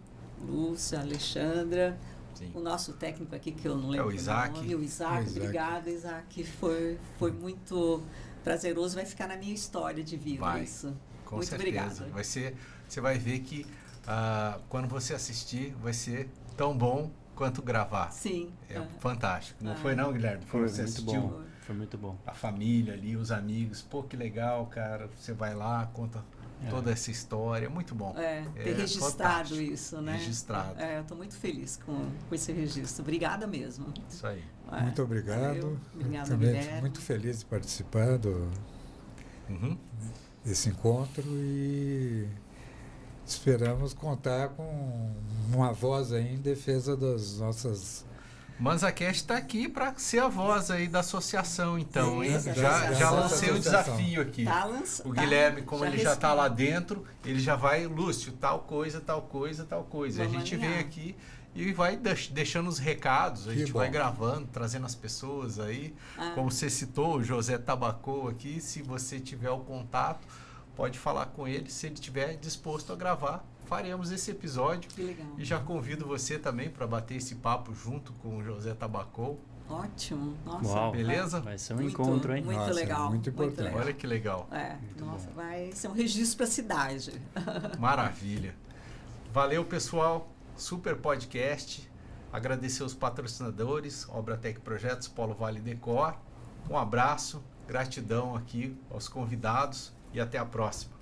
Lúcia, a Alexandra, o nosso técnico aqui, que eu não lembro o Isaac. o nome, o Isaac. Obrigada, Isaac, foi muito prazeroso, vai ficar na minha história de vida isso. Com muito certeza. obrigada. Você vai ver que quando você assistir, vai ser tão bom quanto gravar. Sim. É fantástico. Não foi não, Guilherme? Foi você muito assistiu? bom. Foi muito bom. A família ali, os amigos. Pô, que legal, cara. Você vai lá, conta toda essa história. Muito bom. Ter registrado fantástico. isso, né? Registrado. Eu estou muito feliz com esse registro. Obrigada mesmo. Isso aí. Muito obrigado. Obrigada, também Guilherme. muito feliz de participar desse encontro e esperamos contar com uma voz aí em defesa das nossas ManzaCast está aqui para ser a voz aí da associação, então, hein? Isso, Já lancei o desafio aqui. O Guilherme, como ele já está lá dentro, ele já vai, Lúcio, tal coisa, tal coisa, tal coisa. Vamos a gente alinhar. vem aqui e vai deixando os recados, a Que gente bom. vai gravando, trazendo as pessoas aí. Como você citou, o José Tabacou aqui, se você tiver o contato, pode falar com ele, se ele estiver disposto a gravar. Faremos esse episódio. Que legal. E já convido você também para bater esse papo junto com o José Tabacou. Ótimo. Nossa. Uau. Beleza? Vai ser um encontro, hein? Muito Nossa, legal. muito importante. legal. Olha que legal. Nossa, vai ser um registro para a cidade. Maravilha. Valeu, pessoal. Super podcast. Agradecer os patrocinadores, Obratec Projetos, Polo Vale Decor. Um abraço, gratidão aqui aos convidados e até a próxima.